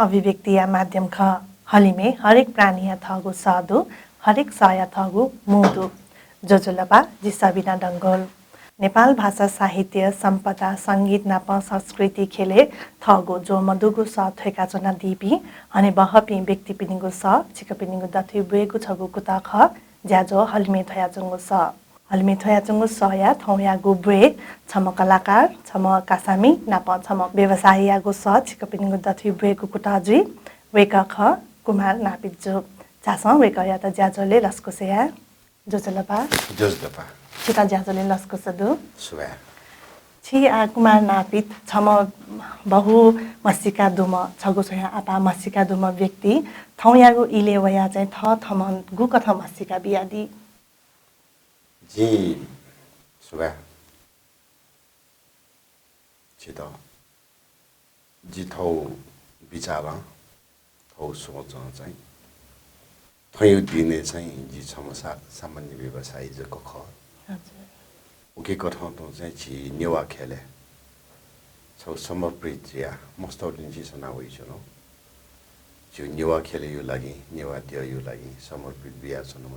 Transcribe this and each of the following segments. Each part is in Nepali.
अभिव्यक्तिया माध्यम ख हलिमे हरेक प्राणीया थगु साधु हरेक साया थगु मुदु जोजुलबा जिसाबिना डङ्गोल नेपाल भाषा साहित्य सम्पदा सङ्गीत नाप संस्कृति खेले थगु जो मधुगु स थेका चना दिपी अनि बहपि व्यक्ति पिनिगु स छिकपिनिगु दथि बुएगु छगु कुता ख ज्याजो हलिमे थया चंगु स हलिमे थया चंगु स या थौया गु बुए छम कलाकार छम कासामी नाप छम व्यवसायी गु स छिकपिनिगु दथि बुएगु कुता जुइ वेक ख कुमार नापित जो चास वेक या त ज्याजोले लस्कुसेया जोजलबा छिता ज्याजोले लस्कुसदु सुबा छि आ कुमार नापित छम बहु मसिका दुम छगु छया आपा मसिका दुम व्यक्ति थौयागु इले वया चाहिँ थ थम गु कथ मसिका बियादी जी सुबा छितो जी थौ विचार थौ सोच चाहिँ थयो दिने चाहिँ जी समस्या सामान्य व्यवसायी जको ख ओके कथा त चाहिँ छि नेवा खेले छौ समर्पित या मस्तौलिन जी सना होइ छ न जो नेवा खेले यो लागि नेवा दियो यो लागि समर्पित बिया छ न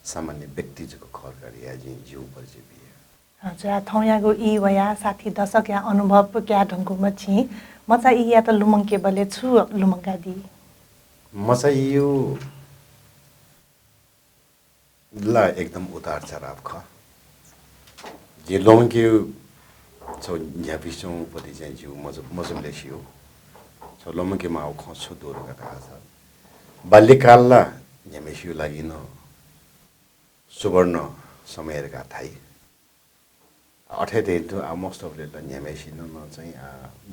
सामान्य व्यक्ति जको खर गरी या जी जीव परिचय बिया हजुर थौयागु ई वया 60 दशक या अनुभव क्या ढंगुमा छि म चाहिँ या त लुमङ केबले छु लुमङका दि म चाहिँ यो ला एकदम उतार चढाव ख जे लुमङ के छौ न्यापिसौ पति चाहिँ जीव मजले छियो छौ लुमङ के माउ खछु दोर गता छ बाल्यकालला न्यामेसियो लागि न सुवर्ण समयका थाई अठे दिन त मोस्ट अफ ले न्यामेसि न चाहिँ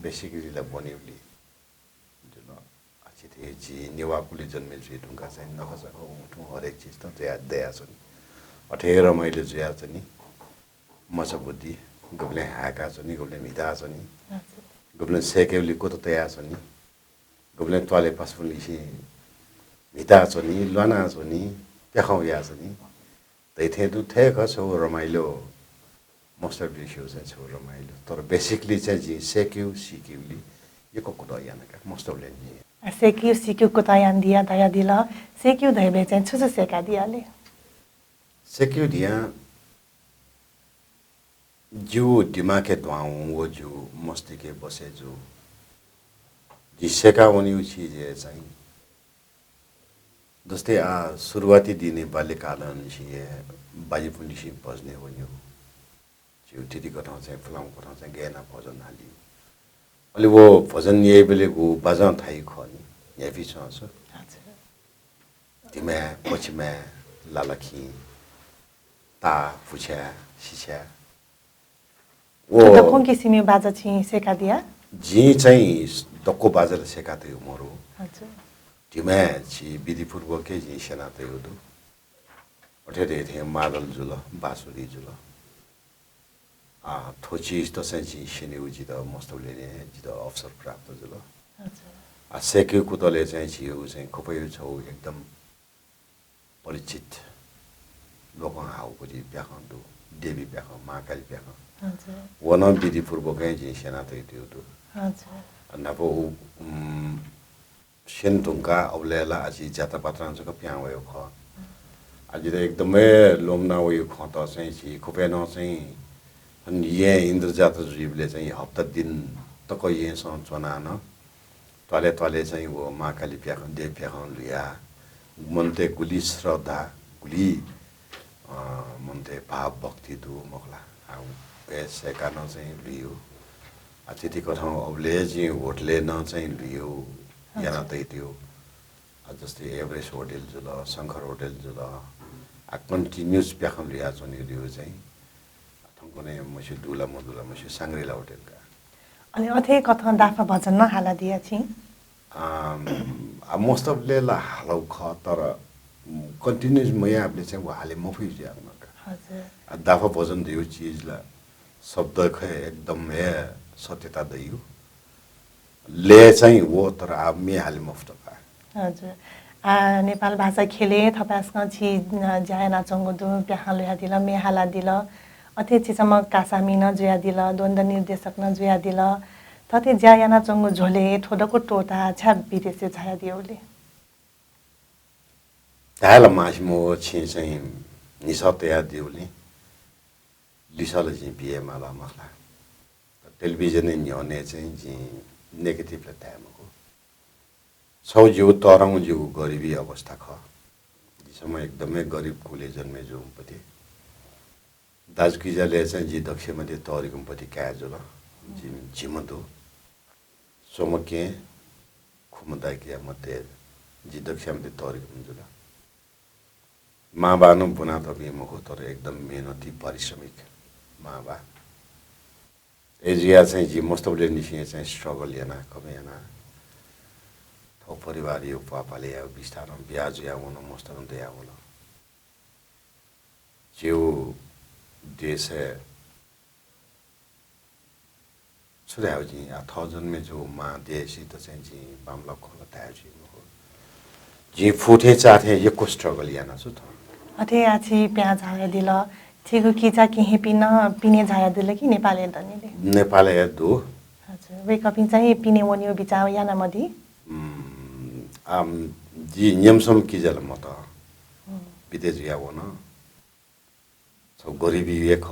बेसिकली ला बनिउली जुन अछिथे जी नेवाकुले जन्मेल छि ढुंगा चाहिँ नखसको उठु हरेक चीज त दया छ अठे रमाइलो जुया छ नि मसा बुद्धि गबले हाका छ नि गबले मिता छ नि गबले सेकेउली को त तया छ नि गबले तले पासपुली छि मिता छ नि लना छ नि त्यखौ या छ नि तैथे दु थे खसो रमाइलो मोस्ट अफ इश्यूज छ रमाइलो तर बेसिकली चाहिँ जी सेक्यु सिक्युली यो कोको यानका मोस्ट अफ लेन्जी सेक्यु सिक्यु को तयान दिया दया दिला सेक्यु धैले चाहिँ छुछु सेका दियाले सेक्यु दिया जो दिमाग के द्वाउ वो जो मस्ती के बसे जो जिसेका वनी चीज है चाहिँ जस्तै सुरुवाती दिने बाल्यकाल अनुसार बाजी पुलिसी बज्ने हो यो जो त्यति कथा चाहिँ फिल्म कथा चाहिँ गाना भजन हालियो अलि वो भजन यही बेले को बाजा थाई खनि याफी छ तिमे पछिमा लालखी ता पुछ्या सिछ्या वो त कोन किसिमे बाजा छि सेका दिया जी चाहिँ दक्को बाजा सेका थियो मरो हजुर तिमे छि विधिपूर्वक के जी सेना त यो दु अठे थे मादल जुल बासुरी जुल थोची त चाहिँ सिने उजि त मस्तौले ने जि त अवसर प्राप्त जुल हजुर सेक्यु कुतले चाहिँ छि यो चाहिँ खुबै छौ एकदम परिचित लोक हाउ पुजी ब्याखन्दु देवी ब्याख महाकाली ब्याख हजुर वन विधिपूर्वक जी सेना त त्यो दु हजुर नभो सेन्तुङका अवलेला अझै जाता पात्राञ्चको प्याउ भयो ख अझै त एकदमै लोमना उयो ख त चाहिँ छि खुपेन चाहिँ अनि यहाँ इन्द्रजात जीवले चाहिँ हप्ता दिन त कहिए चनान तले तले चाहिँ वो महाकाली प्याखन देव प्याखन लिया मनते गुली श्रद्धा गुली मनते भाव भक्ति दु मखला आउ पैसे का न चाहिँ लियो अतिथि कथा अबले चाहिँ होटले न चाहिँ लियो याना तै त्यो जस्तै एभरेस्ट होटल जुल शंकर होटल जुल कन्टिन्युस प्याखन लिया छ नि लियो चाहिँ थंगने मसे दुला मदुला मसे सांग्रेला होटल का अनि अथे कथा दाफा भजन न हाला दिया छि मोस्ट अफ ले ला हालौ ख तर कन्टिन्युस मया आपले चाहिँ वो हाले मफि ज्यान का हजुर दाफा भजन दियो चीज ला शब्द ख एकदम है सत्यता दियो ले चाहिँ वो तर अब मे हाले मफ्त का हजुर नेपाल भाषा खेले थपासँग छि जायना चंगुदु प्याहालुया दिल मेहाला दिल अथे चिसम कासामिन जुया दिल द्वन्द निर्देशक न जुया दिल तथे जायना चंगु झोले थोडको टोटा छा विदेशी छाया दिउले ताला मासिमो छि चाहिँ निसतया दिउले लिसल चाहिँ बिए माला मखला टेलिभिजन न्याउने चाहिँ जी नेगेटिभ ल टाइमको छौ जिउ तरङ जिउ गरिबी अवस्था ख समय एकदमै गरिब कुले जन्मे जुमपति दाजकिजाले चाहिँ जी दक्षमध्ये तरिकमपति काजुल जी जिमदो सोमके खुमदाकिया मते जी दक्षमध्ये तरिकम जुल माबानु बुना तबी मको तर एकदम मेहनती पारिश्रमिक माबा एजिया चाहिँ जी मोस्ट अफ द निसिए चाहिँ स्ट्रगल याना कमे याना थौ परिवार यो पापाले या बिस्तारम ब्याज या वन मोस्ट अफ द या वन जो देश है सुराव जी 1000 में जो मां देशी तो चाहिँ जी बामला खोला ताय जी मको जी फुटे चाथे ये को स्ट्रगल याना छु त अथे आछि प्याज हाले दिल छिगु किचा किहे पिने झाया दिल कि नेपाली दनिले नेपाल है दो हजुर वे कपिन चाहिँ पिने वनियो बिचाव याना मदी जी नियमसम किजल मत विदेश या वन सब गरिबी एक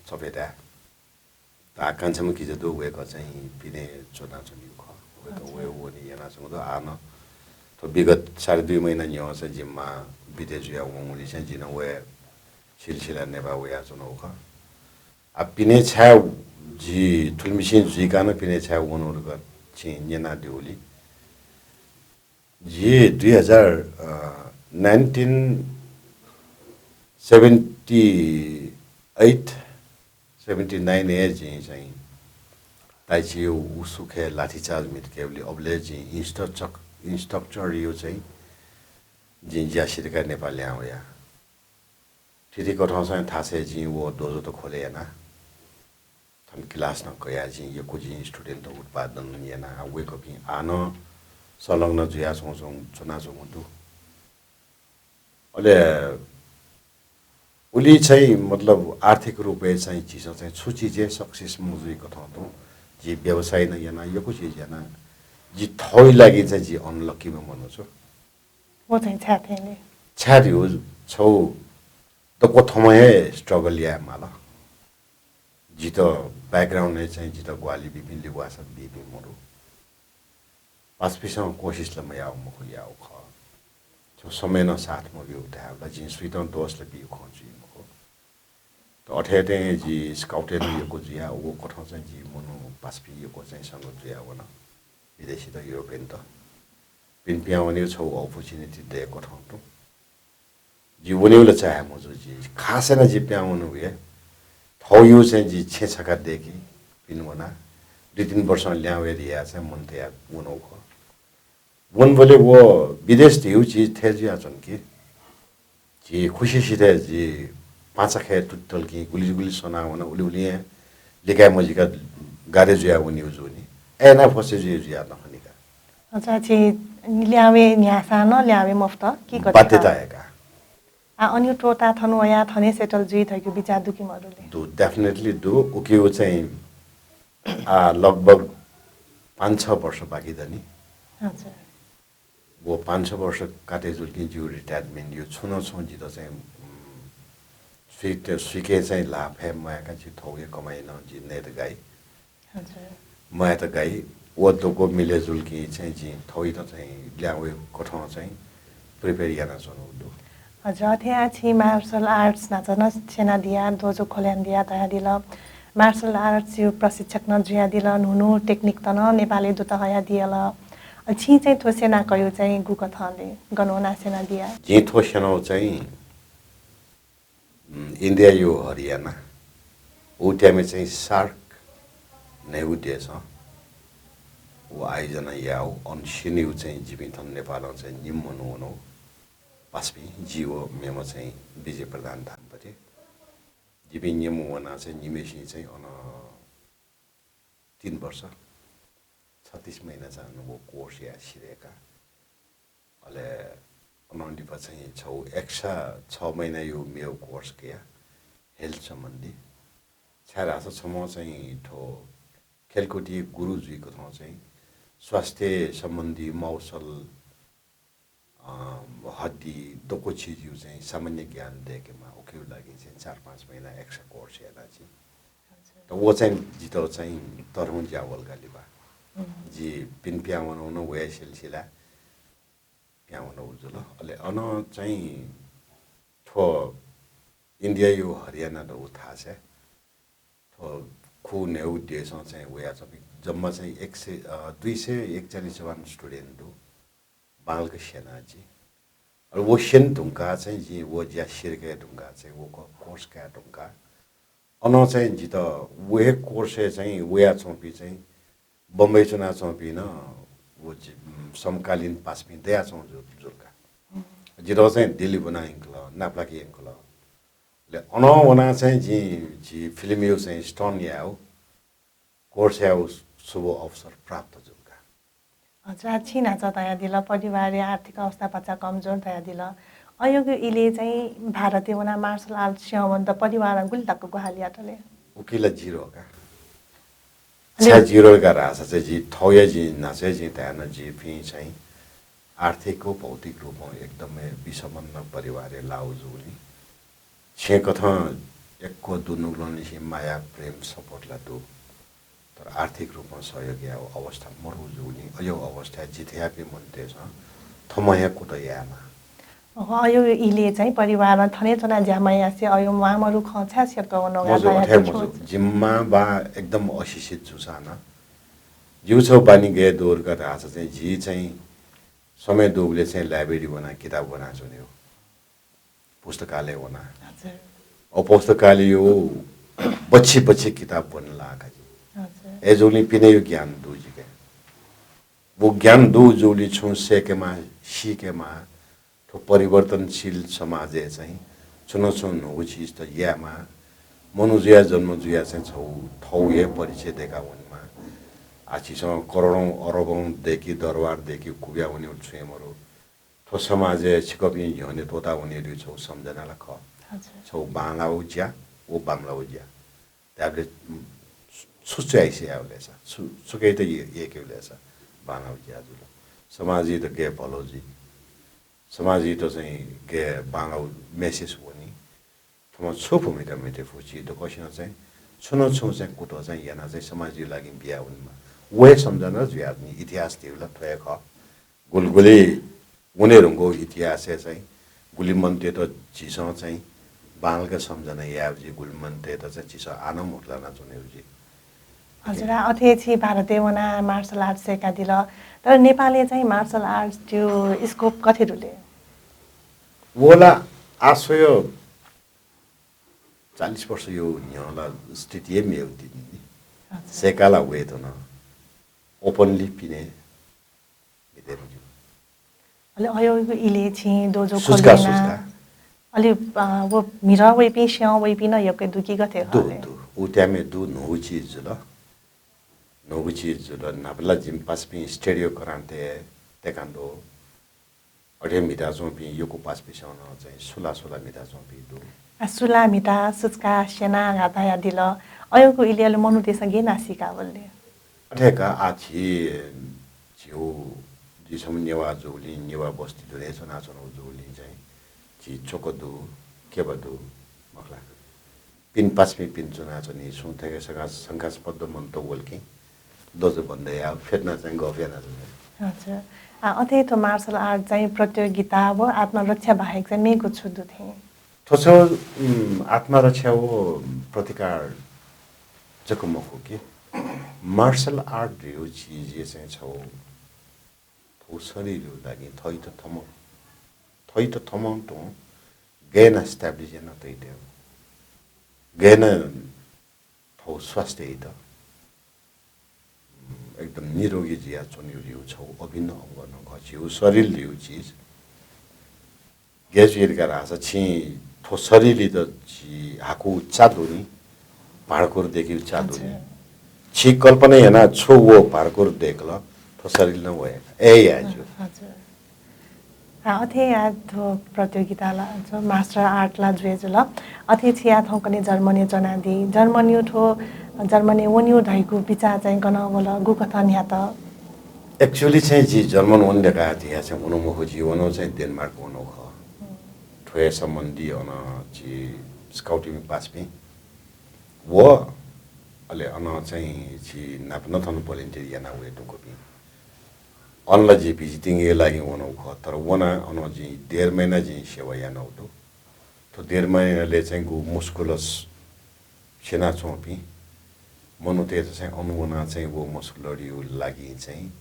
सपेटा आकांक्षामा किज दो वे का चाहिँ पिने चोना चुनी ख वे का वे वनी याना संग आन तो विगत 2.5 महिना न्यो से जिम्मा विदेश या वंगुली चाहिँ जिन वे सिलसिला नेबा वे आ चुनो ख अब पिने छा जी थुलमिसिन जी कान पिने छा वनहरु ग छि नेना दिउली जी 1978 79 एज चाहिँ ताइछि उसुखे लाठीचार्ज मिटकेवली अबले जी इंस्ट्रक्चर यो चाहिँ जिन्जिया सिरका नेपाली आउया ठिठी कठाउँछ थासे जी वो दोजो त खोले याना थन क्लास न कया जी यो को जी स्टुडेन्ट उत्पादन याना वे कपि आन संलग्न जुया सोचौं चुना चुमुदु अले उली चाहिँ मतलब आर्थिक रूपे चाहिँ चीज चाहिँ छुची जे सक्सेस मुजुई कथा त जी व्यवसाय न याना यो को चीज याना जी थoi लागि चाहिँ जी अनलकी म भन्नु छु वो चाहिँ छाथेले छादी हो छौ त को थमय स्ट्रगल या माला जी त ब्याकग्राउन्ड नै चाहिँ जी त ग्वाली बिपिन लिवासा बिपि मरु पासपिसँग कोशिश ल म याउ मखो याउ ख जो समय न साथ म भी उठा ल जी स्वीतन दोस्त ल भी खोजी मखो त अठेते जी स्काउटे न यो को जिया वो कठौ चाहिँ जी मनु पासपि यो को चाहिँ संग जिया वन विदेशी त युरोपियन त पिन पियाउने छौ अपर्च्युनिटी दे कठौ त जी वनेउले चाहे म जो जी खासैन जी प्याउनु हुए थौ यो चाहिँ जी छेछका देखि पिन वना 2-3 वर्ष ल्यावे रिया चाहिँ मन त या वनो ख वन बोले वो विदेश दिउ चीज थे जिया चन की जी खुशी सिधे जी पाँच खे टुटल की गुली गुली सोना वना उली उली लिकाय मजिका गारे जुया वनी उजुनी एना फसे जी जिया न खनिका अच्छा छि ल्यावे न्यासा न ल्यावे मफ्त की गरे बाध्यता आएका अन्य टोटा थनु या थने सेटल जुइ थैको बिचा दुकी मरुले दु डेफिनेटली दु ओके वो चाहिँ लगभग 5-6 वर्ष बाँकी दनी हजुर वो 5-6 वर्ष काटे जुल्की जिउ रिटायरमेन्ट यो छुन छु जित चाहिँ स्विके चाहिँ लाभ है मायाका जी थौगे कमाइन जी नेत गाई हजुर माया त गाई वो दोको मिले जुल्की चाहिँ जी थौई त चाहिँ ल्यावे कठाउँ चाहिँ प्रिपेयर गर्न सुनु दु हजुर त्यहाँ छि मार्शल आर्ट्स नाचन सेना दिया दोजो खोल्यान दिया तया दिल मार्शल आर्ट्स यो प्रशिक्षक न जुया दिल नुनु टेक्निक त न नेपाली दुत हया दियल छि चाहिँ थो सेना कयो चाहिँ गुक थले गनोना सेना दिया जी थो सेना चाहिँ इन्डिया यो हरियाणा उट्यामे चाहिँ सार्क नेउ देश वो आइजना याउ अनसिनिउ चाहिँ जीवितन नेपाल चाहिँ निम्मनु हुनु पासपि जीव मेमो चाहिँ विजय प्रधान धामपति जीवि नियम वना चाहिँ निमेशी चाहिँ अन 3 वर्ष 36 महिना चाहिँ वो कोर्स या सिरेका अले उन्होंने चाहिँ छौ एक्स्ट्रा 6 महिना यो मेरो कोर्स किया हेल्थ सम्बन्धी छारा छम चाहिँ ठो खेलकुटी गुरुजीको ठाउँ चाहिँ स्वास्थ्य सम्बन्धी मौसल हड्डी दको चिजहरू चाहिँ सामान्य ज्ञान दिएकोमा ओकेको लागि चाहिँ 4-5 महिना एक्स्ट्रा कोर्स हेर्दा चाहिँ त वो चाहिँ जितो चाहिँ तरहुँ जावल गालीबा जी पिन प्याउन वे सिलसिला प्याउन उजुल अले अन चाहिँ ठो इन्डिया यो हरियाणा र उथा छ ठो खु नेउ देश चाहिँ वे चाहिँ जम्मा चाहिँ 241 स्टुडेन्ट हो बालक सेना जी और वो शेन ढुंगा चाहिँ जी वो ज्या शिरके ढुंगा चाहिँ वो कोर्स का ढुंगा अन चाहिँ जी त वे कोर्स चाहिँ वे चौपी चाहिँ बम्बई चुना चौपी न वो समकालीन पासमी दया चौ जुलका जिरो चाहिँ दिल्ली बना इंकल नाप्लाकी इंकल ले अन वना चाहिँ जी फिल्म यो चाहिँ स्टोन या हो कोर्स या शुभ अवसर प्राप्त जुलका हजुर छिना छ तया दिल परिवार आर्थिक अवस्था बच्चा कमजोर तया दिल अयोग इले चाहिँ भारतीय वना मार्शल आर्ट स्यावन्त परिवार गुल तक गुहालियाटले उकिला जीरो का छ जीरो का रासा चाहिँ जी थौया जी नसे जी तयान जी फी चाहिँ आर्थिक और भौतिक रूपमा एकदमै विषमन्न परिवार लाउजुली छे कथा एकको दुनुग्लोनी से माया प्रेम सपोर्ट ला दु तर आर्थिक रूपमा सहयोग या अवस्था मरुजुली अयो अवस्था जिथ्या पे मनते छ थमया कुट यामा अयो इले चाहिँ परिवारमा थने तना ज्यामाया से अयो मामरु खछा सेको नगा जिम्मा बा एकदम अशिक्षित जुसाना जिउ छौ बानी गए दौर का रासा चाहिँ जी चाहिँ समय दोगले चाहिँ लाइब्रेरी बना किताब बना जुन्यो पुस्तकालय बना हजुर और पुस्तकालय हो बच्ची किताब बन लागा जी हजुर ए जोली पिने यो ज्ञान दो जी के वो ज्ञान दो जोली छु सेकेमा सीकेमा तो परिवर्तनशील समाज है चाहिँ चुनो चुन हो चीज त यामा मनुजुया जन्मजुया चाहिँ छौ थौ ये परिचय देखा उनमा आछिसँग करोडौं अरबौं देखि दरबार देखि कुब्या हुने छुएमरो थो समाज छिकपि हिउने तोता हुने छौ सम्झनाला ख छौ बांग्लाउ ज्या ओ बांग्लाउ ज्या त्याबले सुचाइसे आवलेछ सुकै त एकेलेछ बांग्लाउ ज्या जुल समाजी त के भलोजी समाजी त चाहिँ के बांग्लाउ मेसेज हुने थमा छु भूमिका मेटे फुची त कसिन चाहिँ छुनो छु चाहिँ कुटो चाहिँ याना चाहिँ समाजी लागि बिया हुनमा वे सम्झना जुयादनी इतिहास दिउला थय ख गुलगुली उनेरको इतिहास चाहिँ गुलिमन्ते त चिसो चाहिँ बांग्लाका सम्झना यावजी गुलिमन्ते त चाहिँ चिसो आनम उठला न जुनेउजी हजुर अथेछि भारतीय वना मार्शल आर्ट सेका दिल तर नेपालले चाहिँ मार्शल आर्ट त्यो स्कोप कथे रुले वोला आशय 40 वर्ष यो न्याला स्थिति मे एउटी सेकाला वे त न ओपनली पिने बितेरो अले अयो इले छि दोजो सुस्का खोलेना अले वो मिरा वे पि स्या वे पि न यके दुकी गथे हले दु उट्यामे दु नो चीज ल नो चीज ल नाबला जिम पास पि स्टेडियो करान्ते तेकान्डो अठे मिटा जोपि योको पास पिसाउन चाहिँ सुला मिटा जोपि दु सुला मिटा सुस्का सेना गाता या दिल अयोको इले मनु देश गे नासिका बोलले अठेका आछि जिउ जिसम नेवा जोली नेवा बस्ती दुरे छना छनो जोली चाहिँ जी चोकदु केबदु मखला पिन पासमी पिन चुना छनि सुन्थेके सका शंकास्पद मन तो बोलकी दोजो भन्दै आ फेर्न चाहिँ गफेना छ हजुर अथे तो मार्शल आर्ट चाहिँ प्रतियोगिता वो आत्मरक्षा बाहेक चाहिँ मेको छुदु थिए थोसो आत्मरक्षा वो प्रतिकार जकमको के मार्शल आर्ट यो चीज ये चाहिँ छौ थो शरीर लागि थै त थमौ तो गेन एस्टाब्लिश न तैते गेन थो स्वास्थ्य त एकदम निरोगी जिया चोन्यु लिउ छौ अभिन्न अंग न गछिउ शरीर लिउ चीज गेजवीर का रासा छि थो शरीर त छि हाकु चादुनी भाडकोर देखि चादुनी छि कल्पना हेना छु वो भाडकोर देखल थो शरीर न भए ए याजु अथे याद प्रतियोगिताला जो मास्टर आर्टला जुएजुल अथे छिया थौकने जर्मनी जनादी जर्मनी ठो जर्मनी वन्यु धैकु बिचा चाहिँ गन बोला गुकथन या त एक्चुअली चाहिँ जी जर्मन वन देखा थिया चाहिँ उनको हो जीवन चाहिँ डेनमार्क उनको ख ठोए सम्बन्धी अन जी स्काउटिङ पास पे वो अले अन चाहिँ जी नाप नथन भोलिन्टियर याना वे टुको पि अनला जी भिजिटिङ ए लागि उनको ख तर वना अन जी 1.5 महिना जी सेवा याना उतो तो 1.5 महिनाले चाहिँ गु मुस्कुलस सेना चोपी मनुते चाहिँ अनुगुना चाहिँ वो मुस्कुलरियो लागि चाहिँ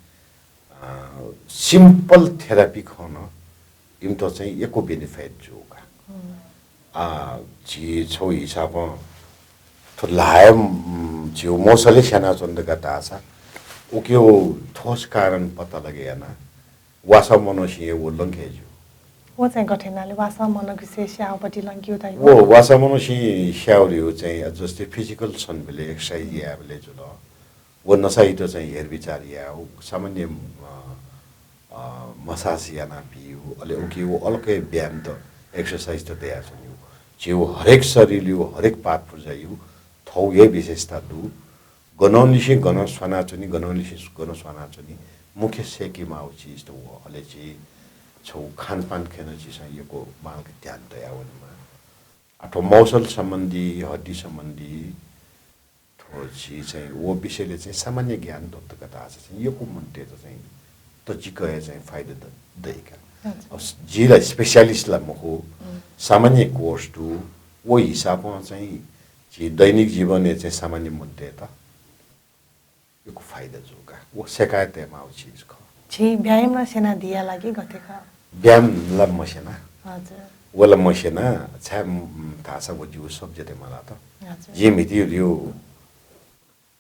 सिम्पल थेरापी खन इम तो चाहिँ एको बेनिफिट जोगा जी छौ हिसाब तो लायम जो मौसले सेना चन्दका तासा उक्यो ठोस कारण पता लगे ना वासा मनोसी वो लंके जो वो चाहिँ गठेनाले वासा मनोगिसे स्याउपट्टि लङ्कियो दाइ वो वासा मनोसी स्याउरियो चाहिँ जस्तै फिजिकल सन बेले एक्सरसाइज या बेले जो ल वो नसाइ तो चाहिँ हेर विचार या सामान्य मसाज या ना पियो अले उके वो अलकै व्यायाम त एक्सरसाइज त दिया छ यो जे वो हरेक शरीर यो हरेक पार्ट पुर्जा यो थौ ये विशेषता दु गनौलिसे गन स्वानाचुनी गनौलिसे गन स्वानाचुनी मुख्य सेकी माउ चीज त वो अले चाहिँ छौ खानपान खेन चिज यो माल के ध्यान दया वनमा अथवा मौसल सम्बन्धी हड्डी सम्बन्धी थो चीज चाहिँ वो विषयले चाहिँ सामान्य ज्ञान दत्तकता आछ चाहिँ यो को मन्ते त चाहिँ त जिकय चाहिँ फाइदा द दैका जिला स्पेशलिस्ट ला मको सामान्य कोर्स टु वो हिसाबमा चाहिँ जी दैनिक जीवन चाहिँ सामान्य मन्ते त यो को फाइदा जोगा वो शिकायत माउ चीज ख छि व्यायाम र सेना दिया लागि गतेका व्यायाम ला मसेना हजुर वला मसेना छ्याम थासा वो जो सब जते मला त हजुर जे मिति यो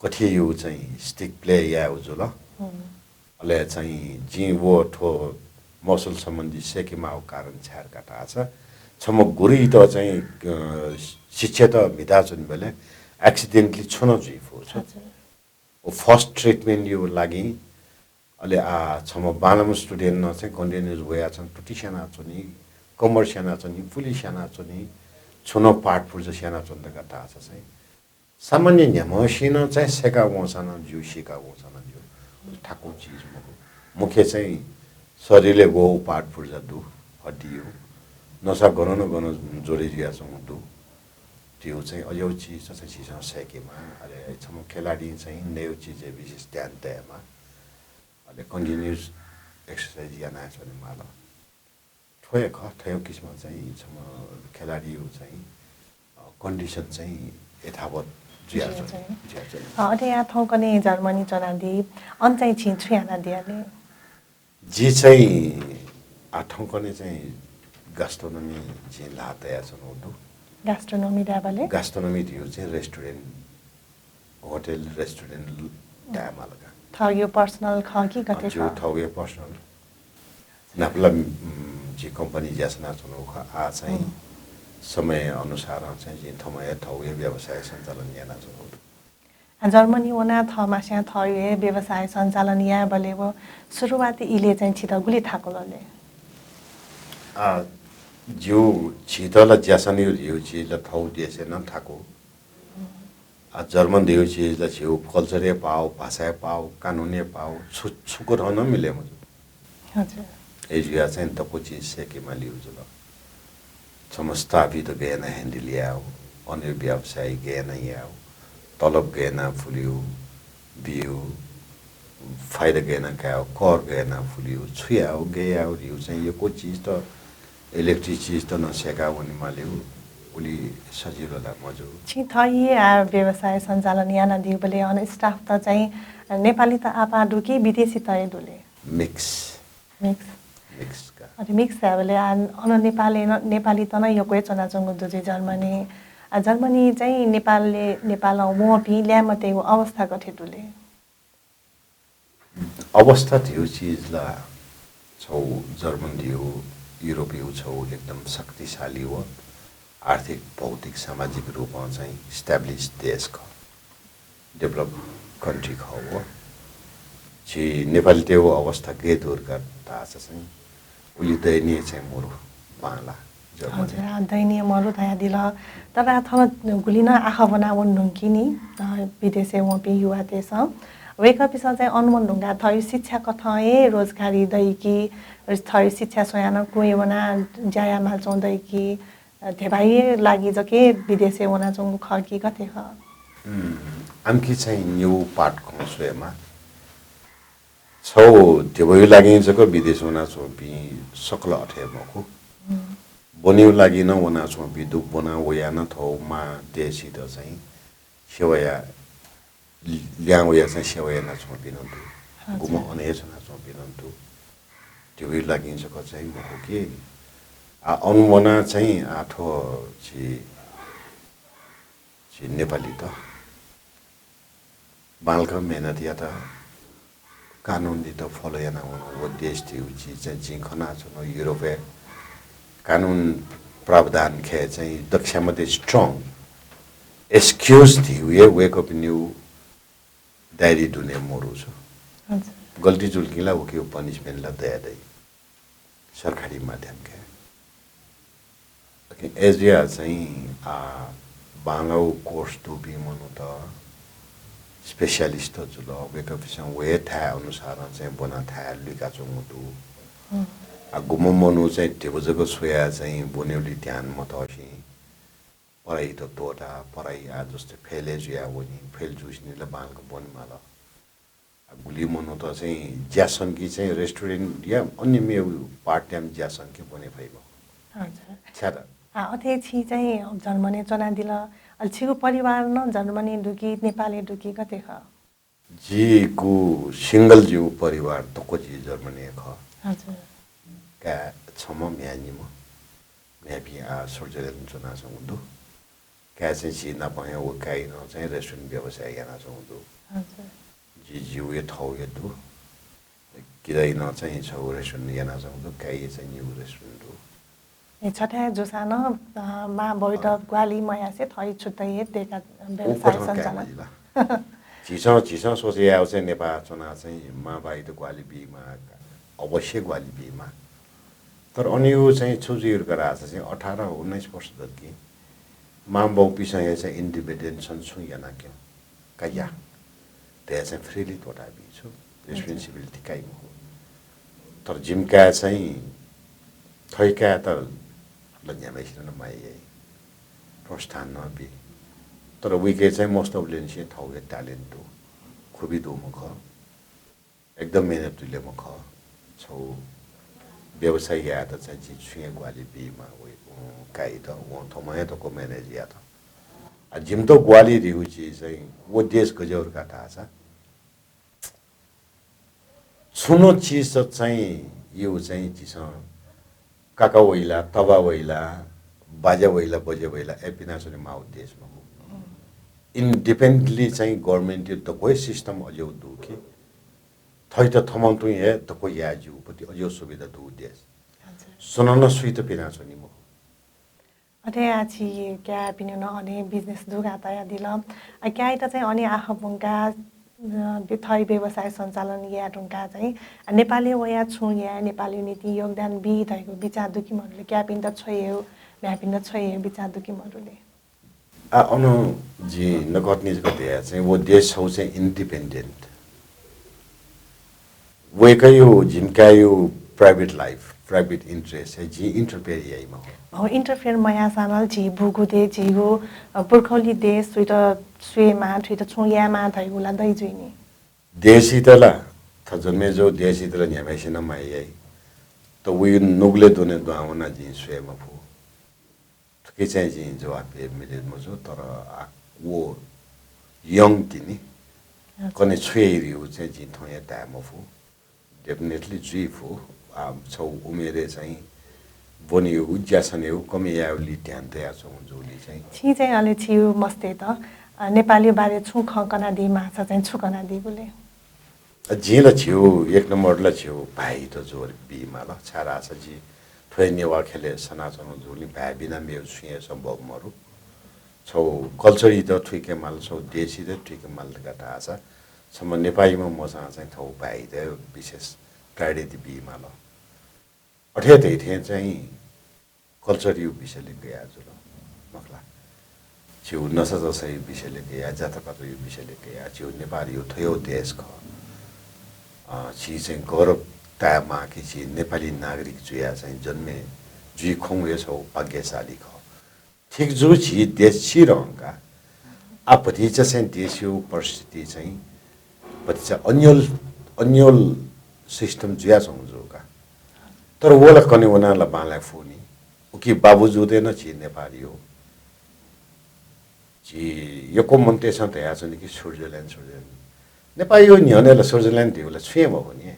कथि यो चाहिँ स्टिक प्ले या उजुल अले चाहिँ जी वो ठो मौसल सम्बन्धी सेकेमा हो कारण छ्यार काटा छ छम गुरी त चाहिँ शिक्षा त भिदा जुन बेले एक्सिडेन्टली छुन जुइफो छ ओ फर्स्ट ट्रिटमेन्ट यो लागि अले छम बालम स्टुडेन्ट न चाहिँ कन्टिन्युस भया छन् टुटिसना छनि कमर्सियना छनि पुलिसना छनि छुन पार्ट पुर्ज सेना चन्दका ताछ चाहिँ सामान्य न्यामसिन चाहिँ सेका वसन जु सिका वसन जु ठाकु चीज मुख्य चाहिँ शरीरले गो पार्ट पुर्ज दु हड्डियो नसा गरन गन जोडिदिया छौं दु त्यो चाहिँ अयौ चीज चाहिँ चीज सेकेमा अले छम खेलाडी चाहिँ नेउ चीज विशेष ध्यान देमा अले कन्टिन्युस एक्सरसाइज या ना छने माला ठोय ख थयो किसिम चाहिँ छम खेलाडी हो चाहिँ कन्डिसन चाहिँ यथावत जिया अरे या थौकने जर्मनी चनादी अन चाहिँ छिन्छु याना दियाले जी चाहिँ आठौकने चाहिँ गास्ट्रोनोमी चाहिँ लातया छन् उदु गास्ट्रोनोमी दाबाले गास्ट्रोनोमी दियो चाहिँ रेस्टुरेन्ट होटल रेस्टुरेन्ट दामालका थयो पर्सनल ख कि गते जो थयो पर्सनल नापला जी कम्पनी जसना छनु ख आ चाहिँ समय अनुसार चाहिँ जी थमय थौय व्यवसाय सञ्चालन याना छनु जर्मनी वना थमा स्या थयो व्यवसाय सञ्चालन या बलेबो सुरुवाती इले चाहिँ छिता गुली थाकोलले जो छितला ज्यासनी यो चीज ल थौ देसे न थाको जर्मन देउ चीज ल छिउ कल्चरे पाओ भाषा पाओ कानुने पाओ छुको रहन मिले म हजुर एजिया चाहिँ तको चीज से के मालिउ जुल समस्तापित गएन ह्यान्डलियाओ अन्य व्यवसाय गएन याओ तलब गएन फुलियो बियो फाइदा गएन काओ कर गएन फुलियो छुयाओ गयाओ रिउ चाहिँ यो को चीज त इलेक्ट्रिक चीज त नसेका भने मालिउ उली सजिलो ला मजो छि थई व्यवसाय सञ्चालन याना दिउ बले अन स्टाफ त चाहिँ नेपाली त आपा दुकी विदेशी तय दुले मिक्स का अरे मिक्स है बले अन नेपाली त न यो कोइ चना जंगु दुजे जर्मनी जर्मनी चाहिँ नेपाल मो पि ल्यामते अवस्था गथे दुले अवस्था थियो चीज ला छौ जर्मन दियो युरोपीय छौ एकदम शक्तिशाली हो आर्थिक भौतिक सामाजिक रूपमा चाहिँ इस्टाब्लिश देश ख डेभलप कन्ट्री ख हो छि नेपाल त्यो अवस्था के दूर गर्दा चाहिँ उली दैनीय चाहिँ मोरो बाला जर्मनी हजुर दैनीय मरु दया दिल तर अथवा गुलिना आखा बनावन ढुङ्किनी विदेशे वपि युवा देश वेक पिसा चाहिँ अनुमन ढुङ्गा थय शिक्षा कथाए रोजगारी दैकी थय शिक्षा सोयान कुए वना जाया माल चौदै की धेबाइ लागि जके विदेशे वना चौं खर्की कथे ख आमकी चाहिँ न्यू पार्ट खोसुएमा छौ धेबाइ लागि जको विदेश वना छौ बि सकल अठे मको बनिउ लागि न वना छौ बि दुख बना वया न थौ मा देशी त चाहिँ सेवाया ल्याङ वया चाहिँ सेवाया न छौ बि न दु गुम अने छ न छौ बि न दु धेबाइ लागि जको चाहिँ मको के आ अनुमना चाहिँ आठो छि नेपाली त बालका मेहनत या त कानुन दि त फलो याना वो देश थियो चाहिँ जिखना छ न युरोपे कानुन प्रावधान खे चाहिँ दक्षमध्ये स्ट्रङ एक्सक्यूज थियो ये वेक अप न्यू डायरी दुने मोरु छ गल्ती जुल्किला हो कि पनिशमेन्ट ला दया दै सरकारी माध्यम के एजिया चाहिँ बांगौ कोर्स तो भी मनु त स्पेशलिस्ट जुल वेक अप सँग वे था अनुसार चाहिँ बना था लुका चंगु आ गुम मनु चाहिँ टेबजको सोया चाहिँ बोनेउली ध्यान मतसी पढाइ त तोटा पढाइ आ जस्तै फेलेज या वनी फेल जुस्नी ल बालको बनमाला गुली मनु त चाहिँ ज्यासन कि चाहिँ रेस्टुरेन्ट या अन्य मे पार्ट टाइम ज्यासन कि बने भइगयो हजुर छ्यादा अथे छि चाहिँ जर्मनी चना दिल अल्छिको परिवार न जर्मनी दुकी नेपाली दुकी कते ख जी को सिंगल जीव परिवार त को जी जर्मनी ख हजुर का छम म्यानी म म्यापी आ सर्जरी चना संगु का चाहिँ छि न पाए वो काइ न चाहिँ रेस्टुरेन्ट व्यवसाय याना संगु हजुर जी जीव ये थौ ये दु किरै न चाहिँ छौ रेस्टुरेन्ट याना संगु काइ चाहिँ न्यू रेस्टुरेन्ट दु ए छठा जोसान मा बैठ ग्वाली मया से थई छुट्टै देका व्यवसाय सञ्चालन झिसो सोचे आउ चाहिँ नेपाल चुना चाहिँ मा बाई त ग्वाली बीमा अवश्य ग्वाली बीमा तर अनि यो चाहिँ छुजीहरुको राजा चाहिँ 18 19 वर्ष जति मा बाउ पिसँग चाहिँ इन्डिपेन्डेन्ट छु या ना के कया त्यो चाहिँ फ्रीली तोटा बिछु रेस्पोन्सिबिलिटी काइ हो तर जिमका चाहिँ थैका त लन्यामेसिन माये प्रस्थान नबी तर विके चाहिँ मोस्ट अफ लेन्सी थौगे ट्यालेन्ट हो खुबी दो मुख एकदम मेहनत तुले मुख छौ व्यवसाय या त चाहिँ जी छुए ग्वाली बीमा वे काइ त वो थमाय त को मैनेज या त आ जिम तो ग्वाली रिहु ची चाहिँ वो देश गजौर का था छ सुनो चीज चाहिँ यो चाहिँ चिस काका वइला तबा वइला बाजा वइला बजे वइला एपिना सुने माउ देशमा इन्डिपेन्डेन्टली चाहिँ गभर्नमेन्ट त कोही सिस्टम अझै दु कि थै त थमाउ तु हे त कोही याजु पति अझै सुविधा दु देश सुनन सुइत पिना सुनि म अथे आछि क्या पिन न अने बिजनेस दुगा तया दिल क्या त चाहिँ अनि आख बंका थै व्यवसाय सञ्चालन या ढुङ्गा चाहिँ नेपाली वया छु या नेपाली नीति योगदान बि थैको विचार दुखी मरुले क्या पिन त छयो म्यापिन त छयो विचार दुखी मरुले आ अनु जी नगर्ने गते चाहिँ वो देश हो चाहिँ इन्डिपेन्डेन्ट वेकयो जिमकायो प्राइभेट लाइफ प्राइभेट इन्ट्रेस्ट है जी इन्टरफेयर यहीमा हो इन्टरफेयर मया सानल जी बुगुदे जीगो पुर्खौली देश सुइट सुएमा थुइट छुयामा थैगुला दै जुइनी देशी तला थ जन्मे जो देशी तला न्यामेसिन मायै त वी नुगले दोने दुआवना जी सुएमा फु के चाहिँ जी जो आपे मिले मजो तर वो यङ किनी कने छुएरिउ चाहिँ जी थोया टाइम फु डेफिनेटली जी फु छौ उमेरे चाहिँ बनियो उज्यासन हो कमियाउली ध्यान तया छौ जोली चाहिँ छि चाहिँ अले छिउ मस्ते त नेपाली बारे छु खकना दि माछा चाहिँ छुकना दि बोले जिला छिउ एक नम्बर ल छिउ भाइ त जोर बिमा ल छारा छ जी थोय नेवा खेले सनाचन जोली भाइ बिना मेउ सुए सम्भव मरु छौ कल्चरी त ठिकै माल छौ देशी त ठिकै माल गटा छ सम्म नेपालीमा मसा चाहिँ थौ भाइ त विशेष प्राइडेटी बिमा ल अठे थे चाहिँ कल्चर यो विषयले गया जुल मखला छिउ नसा जसै विषयले गया जातपात यो विषयले गया छिउ नेपाल यो थयो देश ख छि चाहिँ गौरव तामा कि छि नेपाली नागरिक जुया चाहिँ जन्मे जुई खोङ यसो भाग्यशाली ख ठीक जो छि देश छिरंगा आपति चाहिँ देशियो परिस्थिति चाहिँ पति चाहिँ अन्यल सिस्टम जुया समझोगा तर वोला कने वनाला बाला फोनी उकी बाबुजुदेन छि नेपाली हो छि यको मन्ते छ त या छ नि कि स्विट्जरल्यान्ड नेपाली यो न्यनेला स्विट्जरल्यान्ड दिउला छेम हो नि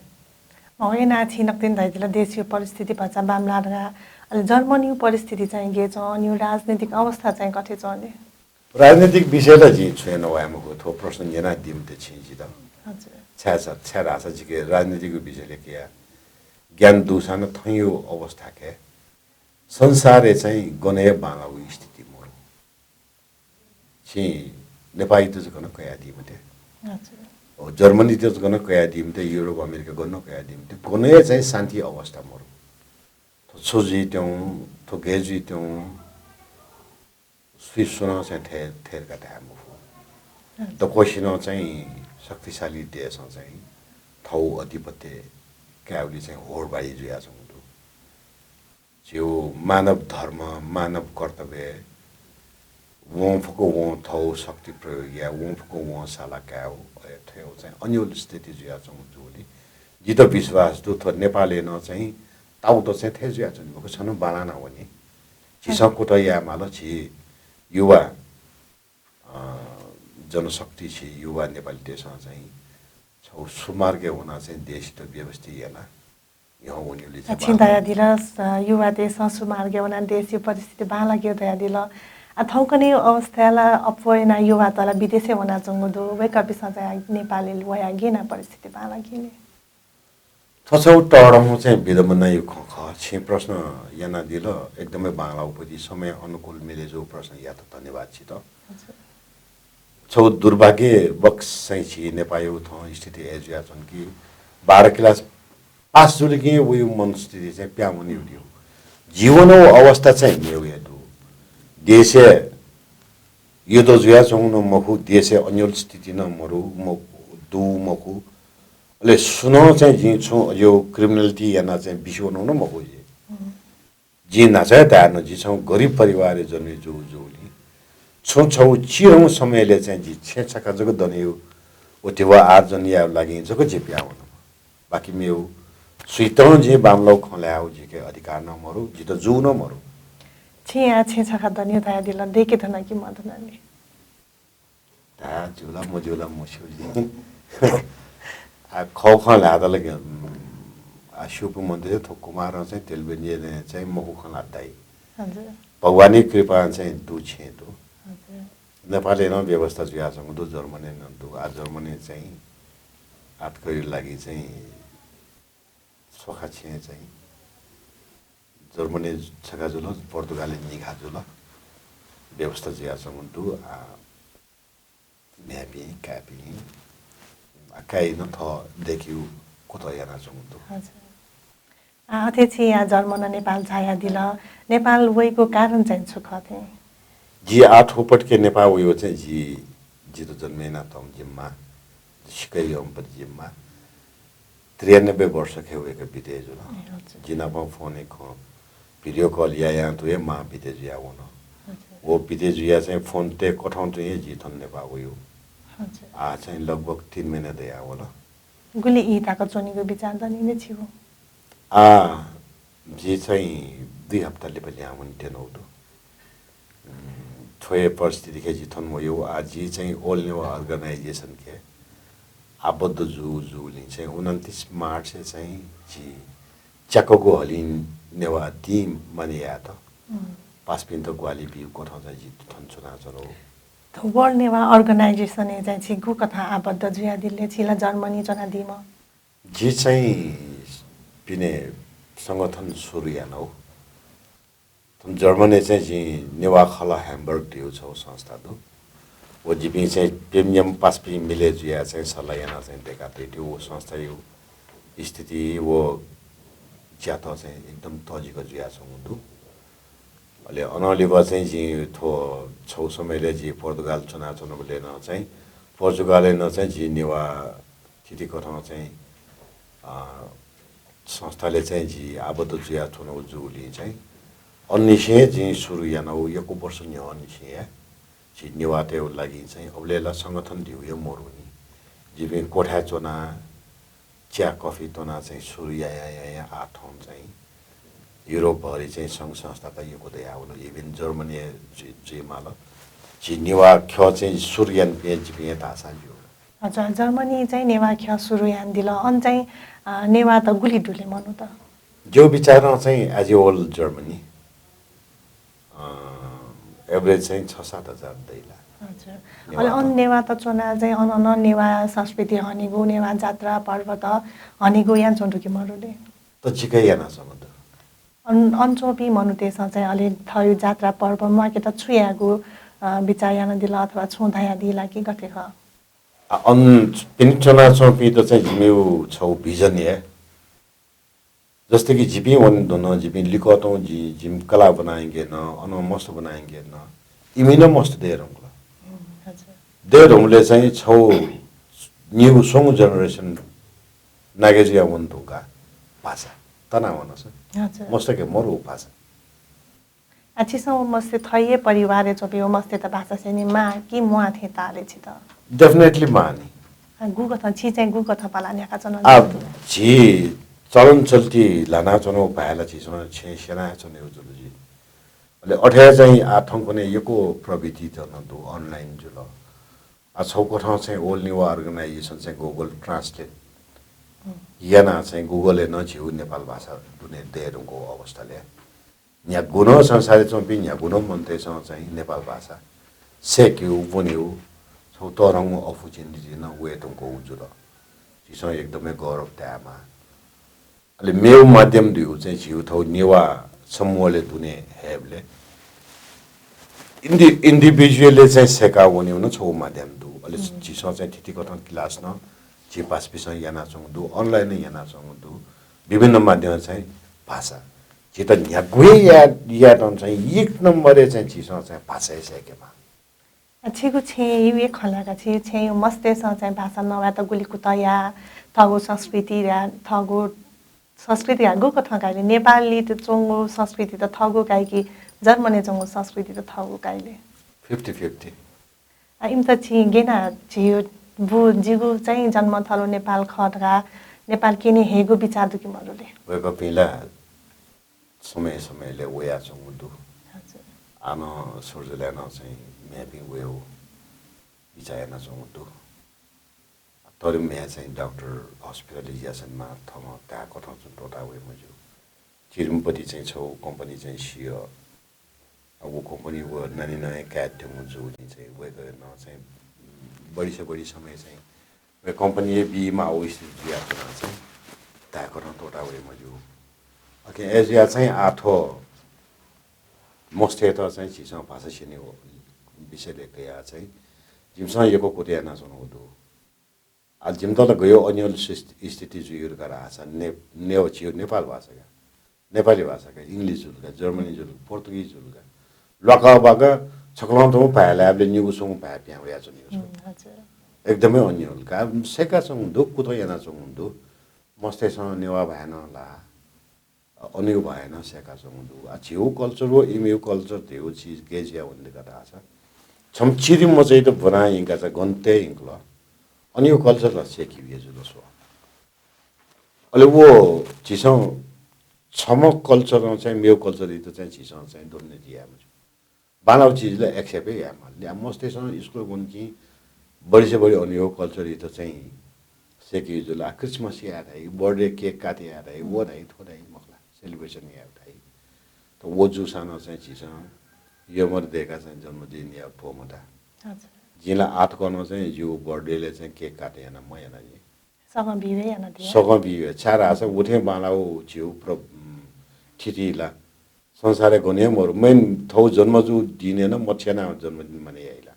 होइन छिनक्तिन दैदिला देशीय परिस्थिति भन्छ बामलाडा अनि जर्मनी परिस्थिति चाहिँ के छ अनि राजनीतिक अवस्था चाहिँ कथे छ अनि राजनीतिक विषयलाई जी छेन वामको थो प्रश्न जना दिमते छिजी त हजुर छ्या रासा जी के राजनीतिक विषयले के ज्ञान दूषण थयो अवस्था के संसारे चाहिँ गने बालाउ स्थिति मोर छि नेपाली त गन कया दिमते हजुर ओ जर्मनी त गन कया दिमते युरोप अमेरिका गन कया दिमते गने चाहिँ शान्ति अवस्था मोर तो सोजी त्यौ तो गेजी त्यौ स्विसना चाहिँ थेर का थामु त कोसिनो चाहिँ शक्तिशाली देश चाहिँ थौ अधिपत्य क्याउली चाहिँ होडबाडी जुया छ जो मानव धर्म मानव कर्तव्य वोफको वो थौ शक्ति प्रयोग या वोफको वो साला क्याउ थियो चाहिँ अन्यल स्थिति जुया छ जोली जित विश्वास दु थ नेपालले न चाहिँ ताउ त चाहिँ थे जुया छ भएको छन बालाना हो नि छिसको त या माल छि युवा जनशक्ति छि युवा नेपाली देश चाहिँ छौ सुमार्गे हुन चाहिँ देश त व्यवस्थित याला यहाँ उनीले चाहिँ छिन्दया दिला युवा देश सुमार्गे हुन देशीय परिस्थिति बाला के दया दिला अथौकने अवस्थाला अपवयना युवा तला विदेशे हुन जंगदो वे कपि सजाय नेपाली वया गेना परिस्थिति बाला गेले थछौ टडम चाहिँ विदमना यो ख छ प्रश्न याना दिल एकदमै बांग्ला उपति समय अनुकूल मिले जो प्रश्न या त धन्यवाद छि त छौ दुर्भाग्य बक्स चाहिँ छि नेपाली थ स्थिति एजिया छन् कि 12 क्लास पास जुले कि वो मन स्थिति चाहिँ प्याउनी हो जीवनो अवस्था चाहिँ मेउ हेतु देशे यो त जुया छौन मखु देशे अन्यल स्थिति न मरु म दु मखु ले सुनो चाहिँ जी छु यो क्रिमिनलिटी याना चाहिँ बिसोनो न मखु जी नाचा दान जी छौ गरिब परिवार जन्मे जो जोली छु छौ चिरौ समयले चाहिँ जी छेछका जग दनियो ओतेवा आर्जन या लागि जग जे प्याउन बाकी मेउ सुइतौ जे बामलो खल्याउ जी के अधिकार न मरु जी त जु न मरु छिया छेछका दनियो दया दिला देखे थन कि मदनले ता जुला मजुला मसुली आ खौ खला त लगे आ शुभ मन्दिर थो कुमार चाहिँ तेलबेनिए चाहिँ मखु खला दाइ हजुर भगवानी कृपा चाहिँ दु छे दु हजुर नेपालले न व्यवस्था जुया छ दु जर्मनी न दु आ जर्मनी चाहिँ आतकरी लागि चाहिँ सोखा छे चाहिँ जर्मनी छका जुल पोर्तुगालले निखा जुल व्यवस्था जुया छ दु आ म्यापी कापी आकाइ न थ देखिउ कोत याना छ दु हजुर आथे छि या जर्मन नेपाल छाया दिला नेपाल वइको कारण चाहिँ छु खथे जी आठ उपट के नेपाल उयो चाहिँ जी त जन्मेना त जिम्मा सिकै हम पर जिम्मा 93 वर्ष के हुए के बीते जो जिना पर फोन एक भिडियो कॉल या तो ये मां बीते जिया वो बीते जिया चाहिँ फोन ते कठाउन त ये जी थन नेपाल उयो आ चाहिँ लगभग 3 महिना दे आवला गुली इताको चोनीको विचार दनि ने छिउ आ जी चाहिँ 2 हप्ताले पनि आउन तेनौ त थोए परिस्थिति के जी थन यो आज चाहिँ ओल नेवा अर्गनाइजेसन के आबद्ध जुली चाहिँ 29 मार्च चाहिँ जी चकको हलिन नेवा टिम मनिया त पासपिन त ग्वाली बिउ कोठा चाहिँ जी थन चुना चलो त वर्ल्ड नेवा अर्गनाइजेसन चाहिँ छिगु कथा आबद्ध जुया दिले छिला जर्मनी जना दिम जी चाहिँ पिने संगठन सुरु या नौ तुम जर्मनी चाहिँ जी नेवा खला ह्याम्बर्ग दिउ छ संस्था दु वो जिपी चाहिँ प्रिमियम पासपि मिले जुया चाहिँ सल्लाह याना चाहिँ देखा त्यो संस्था यो स्थिति वो च्यात चाहिँ एकदम तजिको जुया छौँ अहिले अनलिबा चाहिँ जी थो छौ समयले जी पोर्तुगाल चुनाव चुनावले न चाहिँ पोर्तुगालले न चाहिँ जी नेवा थिति कथामा चाहिँ संस्थाले चाहिँ जी आबद्ध जुया चुनाव जुली चाहिँ अन्निसे जी सुरु या नौ यको वर्ष नि अन्निसे जी नेवाते लागि चाहिँ अबलेला संगठन दिउ यो मोरुनी जिबे कोठा चुना चिया कफी तोना चाहिँ सुरु या आठौँ चाहिँ युरोपभरि चाहिँ सङ्घ संस्थाका यो कुदै आउनु इभन जर्मनी जिमाल जी नेवा ख्य चाहिँ सुर्यान पेज पिए तासा जो हजुर जर्मनी चाहिँ नेवा ख्य सुरुयान दिल अन चाहिँ नेवा त गुली डुले मनु त जो विचार चाहिँ एज ओल जर्मनी एभरेज चाहिँ 6-7 हजार दैला हजुर अहिले अन नेवा त चोना चाहिँ अन नेवा संस्कृति हनिगो नेवा जात्रा पर्व त हनिगो यान चोन्डुकी मरुले त जिकै याना समुद्र अनचोपी मनु त्यसमा चाहिँ अलि थयो जात्रा पर्वमा के त छुयागो विचार यान दिल अथवा छुँदाया दिला कि गथे ख अन पिन चना चोपी त चाहिँ जिमेउ छौ भिजन है जैसे कि जिपी वन दोनों जिपी लिखोतों जी जिम कला बनाएंगे ना अनो मस्त बनाएंगे ना इमिनो मस्त दे रहूँगा दे रहूँले चाहिँ छौ न्यू सोंग जनरेशन नागेजिया वन दूँगा भाषा तना वाना से मस्त के मरु भाषा अच्छी सो मस्त थये परिवार जो भी वो मस्त त भाषा से नि माँ की मुआ थे ताले छिता डेफिनेटली मानी गुगो त छी चाहिँ गुगो त पालाने का चलन अब जी चलन चल्ती लाना चनो पाएला चिसो छे सेना चने उजुल जी अले 18 चाहिँ आठौं पनि यको प्रविधि चलन दु अनलाइन जुल आ छौको ठाउँ चाहिँ ओल न्यू अर्गनाइजेसन चाहिँ गुगल ट्रान्सलेट याना चाहिँ गुगलले नजिउ नेपाल भाषा दुने देरुको अवस्थाले यहाँ गुण संसार चाहिँ पनि यहाँ गुण मन्त्रेसँग चाहिँ नेपाल भाषा सेक्यु बन्यो छौ तरङ अफुचिन दिन वेतनको उजुल चिसो एकदमै गौरव त्यामा अहिले मेउ माध्यम दिउ चाहिँ छिउ थौ नेवा समूहले दुने हेबले इन्डिभिजुअलले चाहिँ सेका हुने न छौ माध्यम दु अहिले चिसो चाहिँ थिति कथन क्लास न छि पास पिसं याना छौ दु अनलाइन याना छौ दु विभिन्न माध्यम चाहिँ भाषा छि त यहाँ गए या त चाहिँ एक नम्बरले चाहिँ चिसो चाहिँ भाषा सेकेमा अच्छीको छे ये खलाका छे मस्ते चाहिँ भाषा नभए त गुलीको तया थगो संस्कृति र थगो संस्कृति हागो कथा गाइले नेपाली त चोंगो संस्कृति त थगो गाइ कि जर्मनी चोंगो संस्कृति त थगो गाइले 50-50 इम त छि गेना छियो बु जिगु चाहिँ जन्म थलो नेपाल खडगा नेपाल किने हेगो विचार दुकी मरुले वेको पिला समयले वया चोंगु हजुर आनो स्विट्जरल्यान्ड चाहिँ म्यापिङ वे हो विचार चोंगु तर मैं चाहिँ डाक्टर हस्पिटलाइजेसनमा थमा त्यहाँ कथा जुन टोटा वे मजु चिरुमपति चाहिँ छौ कम्पनी चाहिँ सियो अब वो कम्पनी वो नानी नयाँ क्याट थियो जो चाहिँ वे गरेन चाहिँ बढी से बढी समय चाहिँ वे कम्पनी बीमा हो स्थिति जिया चाहिँ त्यहाँ कथा टोटा वे मजु ओके एजिया चाहिँ आठो मस्ते त चाहिँ चिसो भाषा सिने हो विषय लेखया चाहिँ जिमसँग यको कोटिया नसुनु दु आज जिम्तल गयो अन्यल स्थिति जुयर गरा आछा नेव छियो नेपाल भाषाका नेपाली भाषाका इंग्लिश जुलका जर्मनी जुल पोर्तुगीज जुलका लका बागा छकलाउँ त पाएला अब न्युसङ पाए प्याउ या छ न्युस हजुर एकदमै अन्यल का सेका सँग दु कुतो याना सँग दु मस्तेसँग नेवा भएन ला अन्य भएन सेका सँग दु आ छियो कल्चर हो इमेउ कल्चर थियो चीज गेजिया भन्ने कथा छ छमचिरी म चाहिँ त बनाए इन्का चाहिँ गन्ते इन्क्ला अनि यो कल्चरलाई सेकिए जुलो सो अहिले वो चिसो छमक कल्चर चाहिँ मेरो कल्चर त चाहिँ चिसो चाहिँ दोन्ने दिया मुझे बानाउ चीजलाई एक्सेप्ट है या मल्ले मस्तेसँग स्कुल गुन्की बढी से बढी अनि यो कल्चर त चाहिँ सेकिए जुलो क्रिसमस याद है बर्थडे केक काटे याद है वो है थोड़ा मखला सेलिब्रेशन याद है तो वो जुसानो चाहिँ चिसो यो मर देखा चाहिँ जन्मदिन या पोमटा हजुर जिला 8 गर्नु चाहिँ जो बर्थडेले चाहिँ केक काटे हैन म हैन नि सगं बिवे हैन दिए सगं बिवे चार आसा उठे बालाउ छिउ प्र ठिटीला संसारे गने मरु मेन थौ जन्मजु दिने न मछ्याना जन्मदिन माने आइला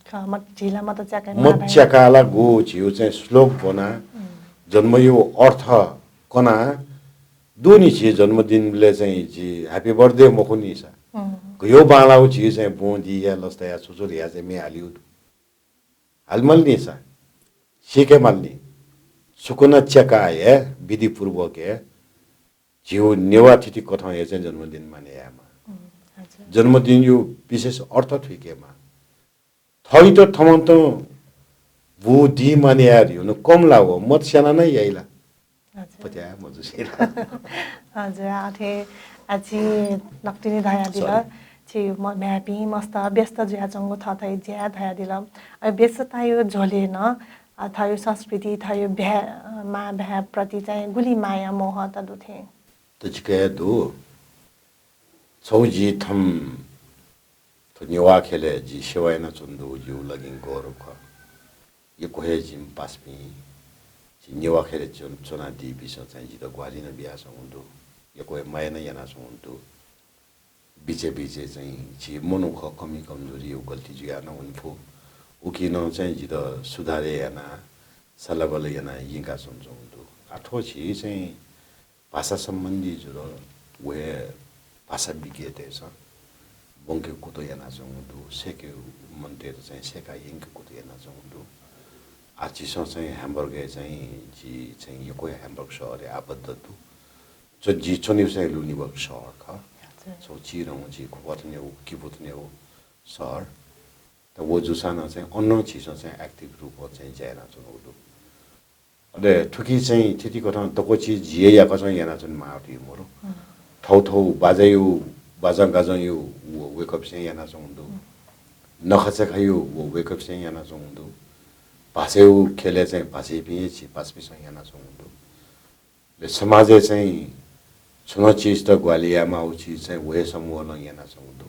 ख म जिला म त च्याकै मछ्याकाला गो छिउ चाहिँ श्लोक बना जन्म यो अर्थ कना दुनी छि जन्मदिनले चाहिँ जी ह्यापी बर्थडे मखुनी छ यो बालाउ छि चाहिँ बोंदी या लस्ता या सुसुर या चाहिँ मे हालिउड हालमलनी छ सीके मलनी सुकुना चका है विधि पूर्वक है जिउ नेवा तिथि कथा या चाहिँ जन्मदिन माने यामा जन्मदिन यो विशेष अर्थ ठिकेमा थई त थमन त वो दी माने यार यो न कम लागो मत सेना नै याइला पत्या मजुसेला हजुर आथे आछि नक्तिनी धया दिल छि म म्यापी मस्त व्यस्त जुया चंगो थथै ज्या धया दिल व्यस्तता यो झोले न अथवा यो संस्कृति थयो भ्या मा भ्या प्रति चाहिँ गुली माया मोह त दुथे तजिके दो छौजी थम तो निवा खेले जी सेवायना चुन्दु जिउ लगिन गौरव ख यो कोहे जिम पासमी जी निवा खेले चुना दी बिसो चाहिँ जी त ग्वालिन बिया समुन्दु यो कोहे मायना याना समुन्दु बिचे चाहिँ जी मनु ख कमी कमजोरी यो गल्ती जुया न उन्फो उकिन चाहिँ जी त सुधारे याना सलबल याना यिंका समुन्दु आठो छि चाहिँ भाषा सम्बन्धी जुरो वे भाषा विज्ञते छ बंके कुतो याना समुन्दु सेके मन्ते चाहिँ सेका यिंक कुतो याना समुन्दु आचिसो चाहिँ ह्याम्बर्ग चाहिँ जी चाहिँ यो कोही ह्याम्बर्ग शहर आबद्ध दु जो जी चोनि चाहिँ लुनिबर्ग शहर ख सो चिरौ जी कुपतने हो किबुतने हो शहर त वो जुसाना चाहिँ अन्न चिसो चाहिँ एक्टिभ रूपमा चाहिँ जायना चुनौदु अरे ठुकी चाहिँ त्यति कथा तकोची जिए या कसै याना चुन माउटी मोरो थौ बाजायु बाजा गाजयु वो वेकअप चाहिँ याना चुन्दु नखचे खायु वो वेकअप चाहिँ याना चुन्दु भाषेउ खेले चाहिँ भाषे पिए छि पासपि चाहिँ याना चुन्दु ले समाजे चाहिँ छुन चीज त ग्वालियामा उछि चाहिँ वे समूह ल याना चुन्दु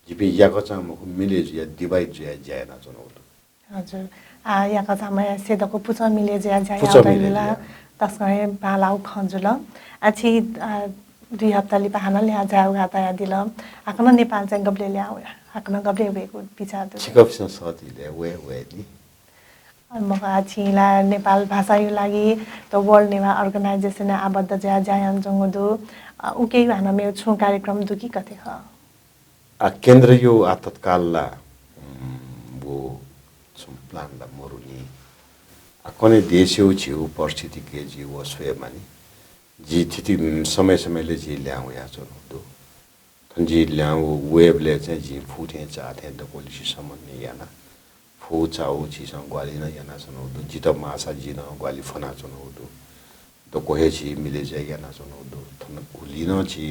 जिपि याको चाहिँ मको मिले या डिवाइड या जायना चुन्दु हजुर याका समय सेदको पुचा मिले ज्या जायला तस्करे बालाउ खंजुल आछि 2 हप्ता लि पाहना ल्या जाउ गाता या दिल आकन नेपाल चाहिँ गब्ले ल्या आकन गब्ले वेको विचार दु सिकप्सन सतिले वे नि मका आछिला नेपाल भाषा यो लागि त वर्ल्ड नेवा अर्गनाइजेसन आबद्ध ज्या जायान जंगदु उके हाना मे छु कार्यक्रम दुकी कथे ख केन्द्र यो तत्कालला वो प्लान ला मोरुनी कोने देशो छिउ परिस्थिति के जी वो स्वयं मानी जी थिति समय जी ल्याउ या चोदो थन्जी ल्याउ वेबले चाहिँ जी फुटे चाथे त पोलिसी सम्बन्धी याना फु चाउ छी सँग ग्वाली न याना सनौदो जित मासा जी न ग्वाली फना चनौदो त कोहे छी मिले जाय याना चनौदो थन कुलिन छी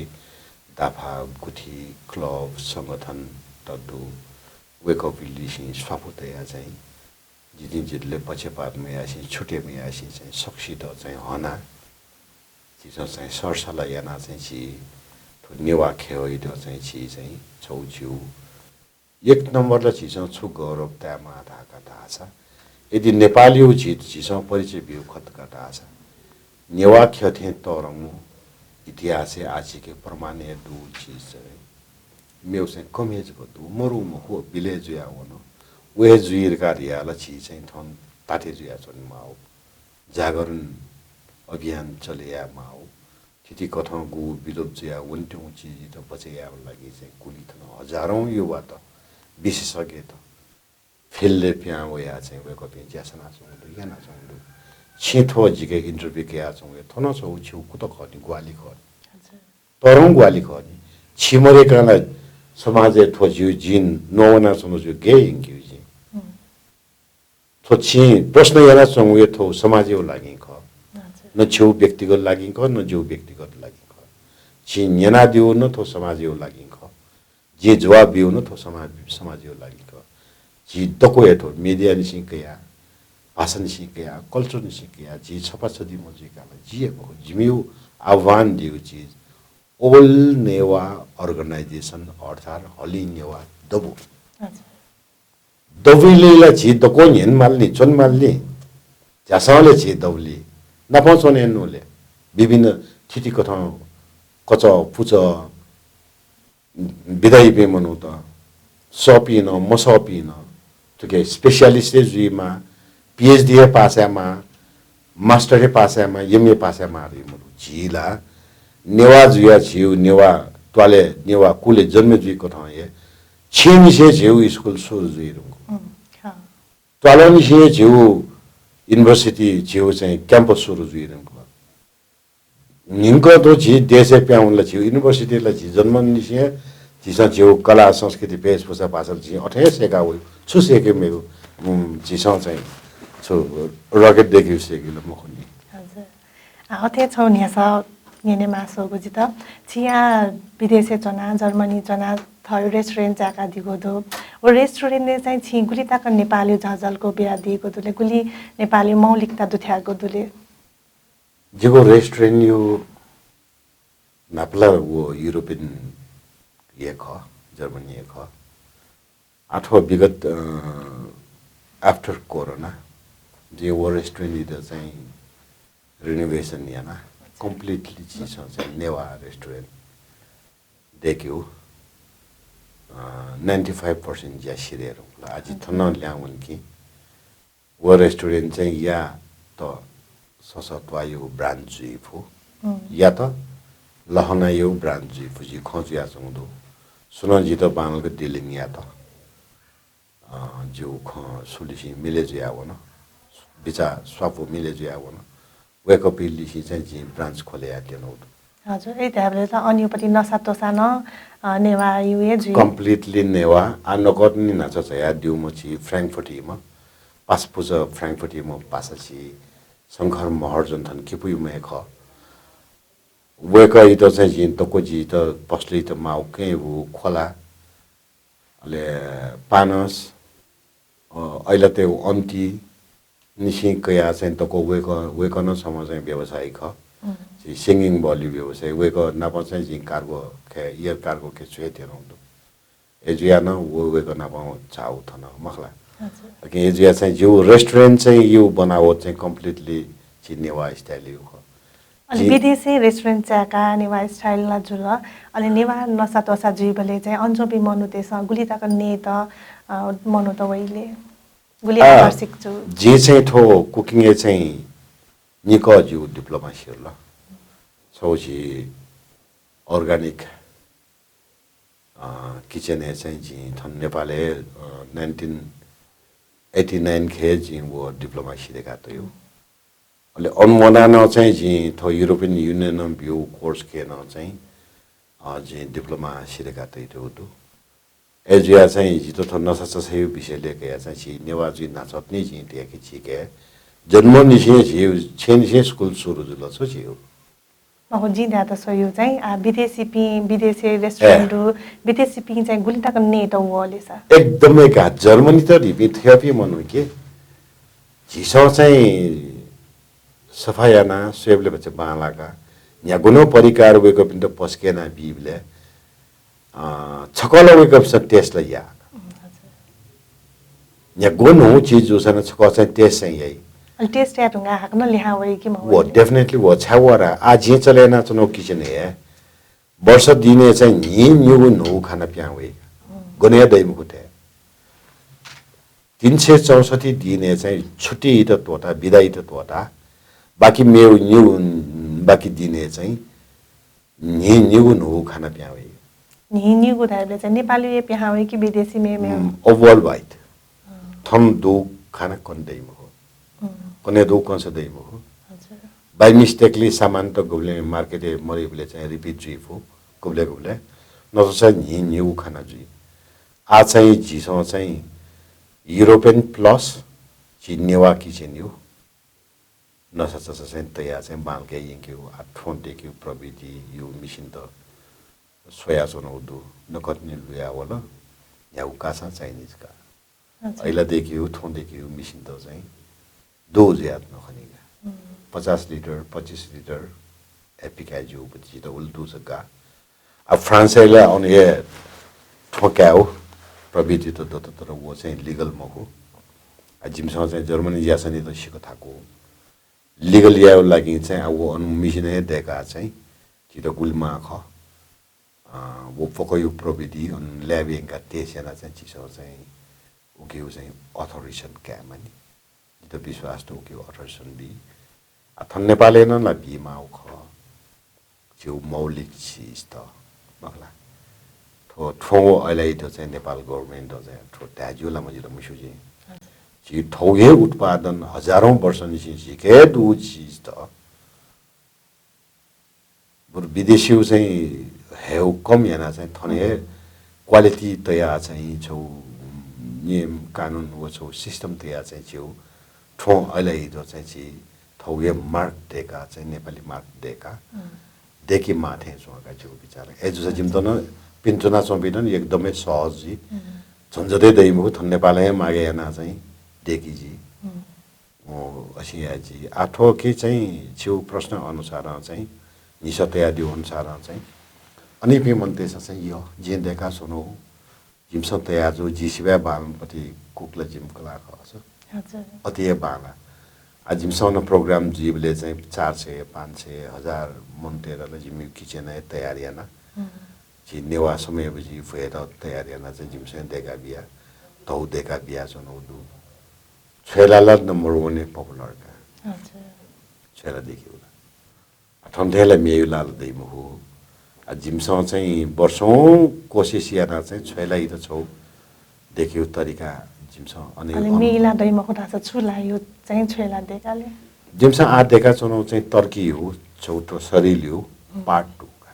दाफा गुठी क्लब संगठन तदु वेकअप लिसिन स्वापुते या चाहिँ जिदिन जितले पछि पापमे आसी छुटे मे आसी चाहिँ सक्सी त चाहिँ हना चिसो चाहिँ सरसला याना चाहिँ छि नेवा खेoi त चाहिँ छि चाहिँ छौछु एक नम्बरले चिसो छु गौरवतामा धाका थाहा यदि नेपाली हो चिसो परिचय बिउ खतका थाहा छ नेवा ख्यथे तरमु इतिहास आछि के प्रमाणीय दु चीज चाहिँ मेउ चाहिँ कमेज को दु मरु मखो विलेज या वनो वे जुइर कार्याला छि चाहिँ थन ताते जुया छन् माउ जागरण अभियान चलेया माउ त्यति कथा गु विरोध जुया वन्ट्यौ चीज त बचेया लागि चाहिँ कुली थन हजारौं युवा त विशेषज्ञ त फिल्डले प्या वया चाहिँ वेको पिन ज्यासना छ याना छ छिथो जिके इन्टरभ्यु के आ छौ थन छौ छु कुत खनि ग्वाली ख तरौं ग्वाली खनि छिमरे काला समाजे थोज्यु जिन नवना समझ्यो गे इंग्यु जी थो छि प्रश्न याना छौ ये थो समाजको लागि ख न छु व्यक्तिगत लागि ख न जो व्यक्तिगत लागि ख छि न्याना दिउ न थो समाजको लागि ख जे जवाब दिउ न थो समाजको लागि ख जी तको एथो मिडिया निसिं कया भाषण सिकया कल्चर सिकया जी छपाछदी मजिकाला जी को जिमिउ आह्वान दिउ चीज ओल नेवा अर्गनाइजेसन अर्थात हली नेवा दबु दबुलेला छि दको न्यन मालनी चोन मालनी जासाले छि दबुली नपछोने नोले विभिन्न थिति कथा कच पुच विदाई पे मनु त सपिन मसपिन तुके स्पेशलिस्ट जुइमा PhD है पासमा मास्टर है पासमा MA पासमा रे मरु जिला नेवा जुया छिउ नेवा त्वाले नेवा कुले जन्म जुइको ठाउँ ये छिनिसे छिउ स्कुल सुरु जुइरुको त्वालनिसे छिउ युनिभर्सिटी छिउ चाहिँ क्याम्पस सुरु जुइरुको निनको तो छि देशे प्याउनला छिउ युनिभर्सिटीला छि जन्मनिसे जिसा छिउ कला संस्कृति वेशभूषा भाषा छि अठे सेका हो छुसेके मेरो जिसा चाहिँ छु रकेट देखि सेकिलो मखनी हजुर अथे छौ न्यासा येने मासोगो जित छिया विदेशे जना जर्मनी जना थयो रेस्टुरेन्ट जाका दिगोदो ओ रेस्टुरेन्ट ने चाहिँ छि गुली ताक नेपाली झझलको बिहा दिएको दुले गुली नेपाली मौलिकता दुथ्याको दुले जेको रेस्टुरेन्ट यो नापला वो युरोपियन ये ख जर्मनी ये ख अथवा विगत आफ्टर कोरोना जे वो रेस्टुरेन्ट इधर चाहिँ रिनोभेसन याना कम्प्लिटली चीज चाहिँ नेवा रेस्टुरेन्ट देख्यो 95% ज्या सिरेर आज थन ल्याउन् कि वो रेस्टुरेन्ट चाहिँ या त ससत्वा यो ब्रान्ड जुइफो या त लहना यो ब्रान्ड जुइफो जी खजुया चंदो सुन जी त बांगल को डिलिङ या त जो ख सुलिसी मिले जुया वन बिचा स्वापो मिले जुया वन वेकअप लिसी चाहिँ जी ब्रान्च खोले आटेन हो हजुर ए त्याबले त अन्यपटि नसा तोसा न नेवा युए जी कम्प्लिटली नेवा अनकट नि नाच छया दिउ मछि फ्र्याङ्कफर्ट म पासपुज फ्र्याङ्कफर्ट म पासछि शंकर महर जन्थन किपुय मे ख वेक इत चाहिँ जी तको जी त पसले त माउ के हो खोला ले पानस अहिले त अन्ती निसी कया चाहिँ तको वेक न सम चाहिँ व्यवसाय ख सिंगिङ बलि व्यवसाय वेक नाप चाहिँ जी कार्गो के इयर कार्गो के छुए थिएन हुँदो एजुया न वो वेक नाप चाउ थन मखला के एजुया चाहिँ जो रेस्टुरेन्ट चाहिँ यो बनाओ चाहिँ कम्प्लिटली चिनेवा स्टाइल यो ख अनि विदेशी रेस्टुरेन्ट चाका नेवा स्टाइल ला जुल अनि नेवा नसा तोसा जुइबले चाहिँ अन्जोबी मनुतेस गुली ताक नेत मनु त वइले गुली आकर्षिक छु जे चाहिँ थो कुकिङ ए चाहिँ निको जु डिप्लोमा सिरल छौजी अर्गानिक किचन ए चाहिँ जी थन नेपालले 1989 खे जी वो डिप्लोमा सिरेका त यो अहिले अनमोना न चाहिँ जी थो युरोपियन युनियन बिउ कोर्स के न चाहिँ जी डिप्लोमा सिरेका त यो दु एजिया चाहिँ जितो थो नसा चाहिँ विषय लेके या चाहिँ नेवा जी नाचतनी जी ते के छी के जन्म निसे जी छेन स्कुल सुरु जुल छ जी मको जिदा त सयो चाहिँ विदेशी रेस्टुरेन्ट विदेशी पि चाहिँ गुली ताक नेट वले सा एकदमै का जर्मनी त रिपी थेपी मनु के झिसो चाहिँ सफायाना सेबले बच्चे बालाका या गुनो परिकार वेको पिन त पस्केना बिबले छकल वेको स टेस्ट ल या या गुनो चीज उसन छक चाहिँ टेस्ट चाहिँ यही टेस्ट या तुंगा हकन लिहा वई कि वो डेफिनेटली वो छावरा आज ये चलेना चनो किचन है वर्ष दिने चाहिँ नि न्यु नो खाना प्यावे गने दैम कुटे 364 दिने चाहिँ छुट्टी त तोता बिदाई त तोता बाकी मेउ न्यु बाकी दिने चाहिँ नि न्यु नो खाना प्यावे नि न्यु गुदाले चाहिँ नेपाली ये प्यावे कि विदेशी मे वर्ल्ड वाइड थम दो खाना कोन दैम कने दो कौन सा दे मो बाय मिस्टेकली सामान त गोले मार्केट मरिबले चाहिँ रिपिट जिफो गोले न त चाहिँ न्यू खाना जी आ चाहिँ जिसो चाहिँ युरोपियन प्लस जी नेवा किचन यो नसा चाहिँ तया चाहिँ बालके यंक्यो आठोंटे के प्रविधि यो मिशन त सोया सोनो दु नकटनी लुया वाला या उकासा चाइनीज का अहिले देखियो थों देखियो मिशन त चाहिँ 2000 नखनिगा 50 लिटर 25 लिटर एपिका जो बच्ची तो उल्टू सका अब फ्रांस ले ऑन ये ठोक्याओ प्रविधि तो तर वो चाहिँ लीगल मको जिमसँग चाहिँ जर्मनी यासनी त सिको थाको लीगल याउ लागि चाहिँ अब वो मिसिने देका चाहिँ चितो गुलमा ख वो पको यो प्रविधि अन ल्याबिङका तेसेना चाहिँ चिसो चाहिँ उके चाहिँ अथोरिजेसन क्यामनी त विश्वास तो के अथोरिजेसन बी अथन नेपाले न ला बी माउ ख जो मौलिक चीज त मखला थो ठो अहिले त चाहिँ नेपाल गभर्नमेन्ट चाहिँ ठो ट्याजुला मजिलो मिसुजी जी ठोगे उत्पादन हजारौं वर्ष निसी सिके दु चीज त बरु विदेशी चाहिँ हेउ कम याना चाहिँ थने क्वालिटी तया चाहिँ छौ नियम कानुन वो छौ सिस्टम तया चाहिँ छौ ठो अहिले त चाहिँ छि थौगे मार्क देका चाहिँ नेपाली मार्क देका देखि माथे सोका छु बिचारा एजुसा जिम त न पिन्चना सोबिन एकदमै सहज जी झन्झटै दैमु थन नेपालै मागे याना चाहिँ देखि जी ओ असिया जी आठो के चाहिँ छु प्रश्न अनुसार चाहिँ निसतया दिउ अनुसार चाहिँ अनि पे मनते चाहिँ यो जे देखा सुनो जिम सतया जो जिसिबा बालपति कुकला जिम कला खस हजुर अतिय बाला आ जिम सन प्रोग्राम जीवले चाहिँ 400 500 1000 मनतेरले जिम किचन तयारी ना जी नेवा समय बजी फेर तयारी ना चाहिँ जिम सन देखा बिया तौ देखा बिया सुनो दु छेलाला नम्बर 1 पपुलर का हजुर छेला देखियो ठन्डेला मेयुलाल दैमु हो आ जिमसँग चाहिँ वर्षौं कोसिस याना चाहिँ छैलाई त छौ देखियो तरिका जिमसँग अनि मेला दैमा खुदा छ छुला यो चाहिँ छेला देखाले जिमसँग आ देखा छौ चाहिँ तर्की हो छौटो शरीर हो पार्ट 2 का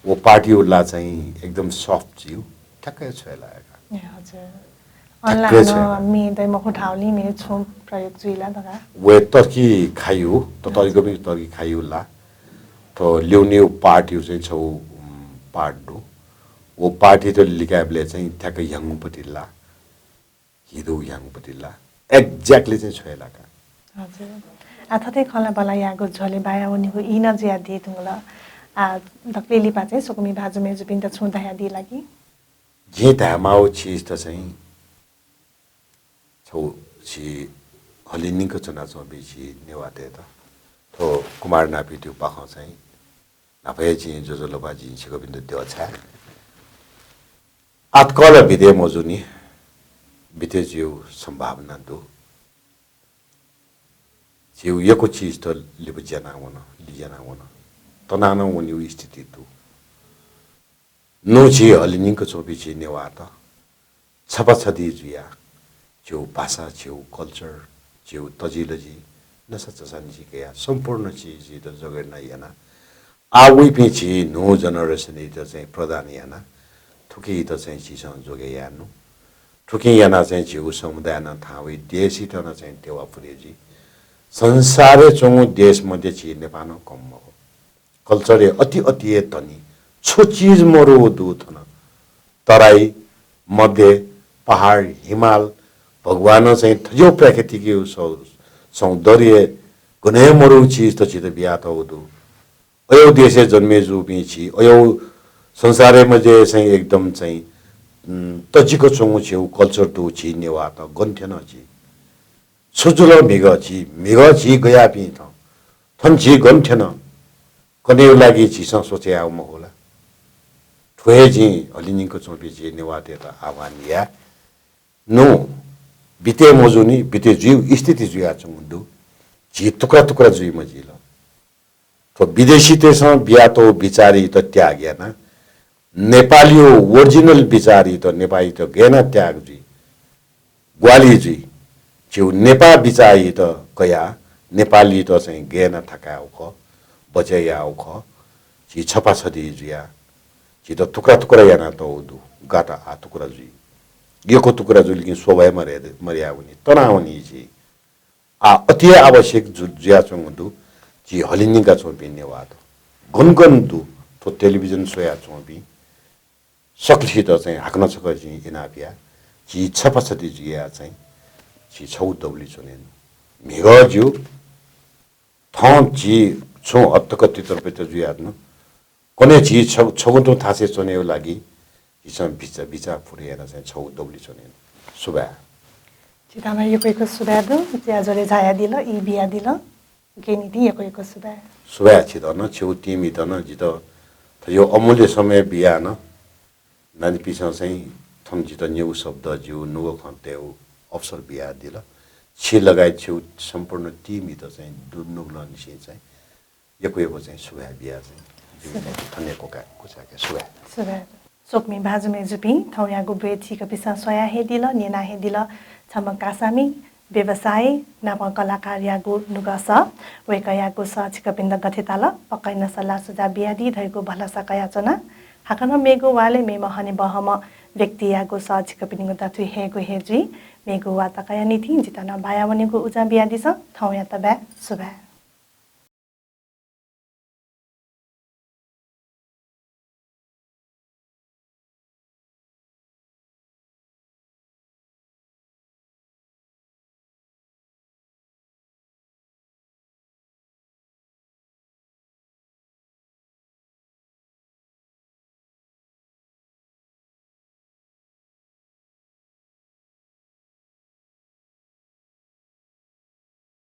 वो पार्टी उला चाहिँ एकदम सफ्ट जिउ ठक्कै छैलाका ए हजुर अनलाइन मे दैमा खुदाउली मे छु प्रयोग जुइला दगा वे तर्की खाइयो त तर्की पनि तर्की खाइयोला तो ल्याउने पार्टी चाहिँ छौ पार्ट 2 वो पार्टी त लिकाबले चाहिँ ठ्याक्कै याङपटिला हिदो याङपटिला एक्ज्याक्टली चाहिँ छैलाका हजुर आथते खला बला यागो झले बाया उनीको इना ज्या दे तुंगला आ दक्लेली पा चाहिँ सुकुमी भाजु मेजु पिन त छुदा या दि लागि जे धामाउ चीज त चाहिँ छौ छि हलिनिको चना छ बिछि नेवाते त तो कुमार नापी त्यो पाख चाहिँ नापे चाहिँ जो लोबाजी छिको बिन्दु त्यो छ आतकल विदे मजुनी बिते जिउ सम्भावना दु जिउ यको चीज त लिबजना हुन लिजना हुन तनाना उनी स्थिति दु नो छि हलिनिको चोबी छि नेवा त छपछदी जुया जो भाषा छेउ कल्चर छेउ तजिलजी नसचसानी सिकेया सम्पूर्ण चीज त जगेर न याना आवी पिछि नो जनरेसन त चाहिँ प्रधान याना थुकी त चाहिँ चिसँग जोगे यानु थुकी याना चाहिँ जिउ समुदाय न थावे देशी त न चाहिँ टेवा पुरेजी संसारै चोङु देश मध्ये छि नेपाल कम हो कल्चर अति अति तनी छो चीज मरो दु थन तराई मध्य पहाड हिमाल भगवान चाहिँ थजो प्राकृतिक सौन्दर्य गुणे मरु चीज त चित बिया त होदु अयो देशे जन्मे जुबी छि अयो संसारै मध्ये चाहिँ एकदम चाहिँ तजिको चोङु छेउ कल्चर दु छि नेवा त गन्थेन छि सुजुलो मिग छि गया पि त थन छि गन्थेन कने लागि छि सोचे आउ म होला ठोए जी हलिनिको चोपी छि नेवा ते त आह्वान या नो बिते मजुनी बिते जीव स्थिति जुया चंगु जी टुक्रा टुक्रा जुई मजिल तो विदेशी तेसँग बिया तो बिचारी त त्याग्या न नेपालीयो ओरिजिनल बिचारी त नेपाली त गेना त्याग जी ग्वाली जी जो नेपा बिचारी त कया नेपाली त चाहिँ गेना ठकाउ ख बचयाउ ख जी छपा छदी जुया जी त टुक्रा टुक्रा याना त उदु गाटा आ टुक्रा जुई यको टुक्रा जुलिकिन सोभय मर्या हुने तनाउनी जी आ अति आवश्यक जुया चंगु जी हलिनिका चोपी नेवाद गनगन दु तो टेलिभिजन सोया चोपी सक्ली त चाहिँ हाक्न सक जी इनापिया जी छपछती जुया चाहिँ जी छौ दौली चोनेन मेगज्यू थं जी छौ अत्तकति तरपेत जुया न कोने जी छौ तो थासे चोने लागि इसम बिचा बिचा फुरेर चाहिँ छौ दौली चोनेन सुबा चितामा यको सुबा दु ज्या जले जाया दिल इ बिया दिल केनी दि यको सुबा सुबा छिदन छौ टिमी दन जित यो अमूल्य समय बिया न नानी पिसा चाहिँ थम जित न्यू शब्द ज्यू नुगो खन्तेउ अवसर बिया दिल छि लगाइ छौ सम्पूर्ण टिमी त चाहिँ नुगल निसे चाहिँ यको चाहिँ सुबा बिया चाहिँ धन्य को कुचाके सुए Super. Sokmi bazume jupi, thauyago beti kapisa soya hedila, niena hedila, chamakasami, व्यवसाय नाम कलाकार्यागो नुगस वेकयागो स छिकपिन्द गथेताल पकाइन सल्लाह सुझाव बियादी धैगो भलासा कयाचना हाकन मेगो वाले मेम हने बहम व्यक्तियागो स छिकपिनिगो दथु हेगो हेजी मेगो वा तकया निथि जितना बायावनेगो उजा बियादी स थौया तबा सुबा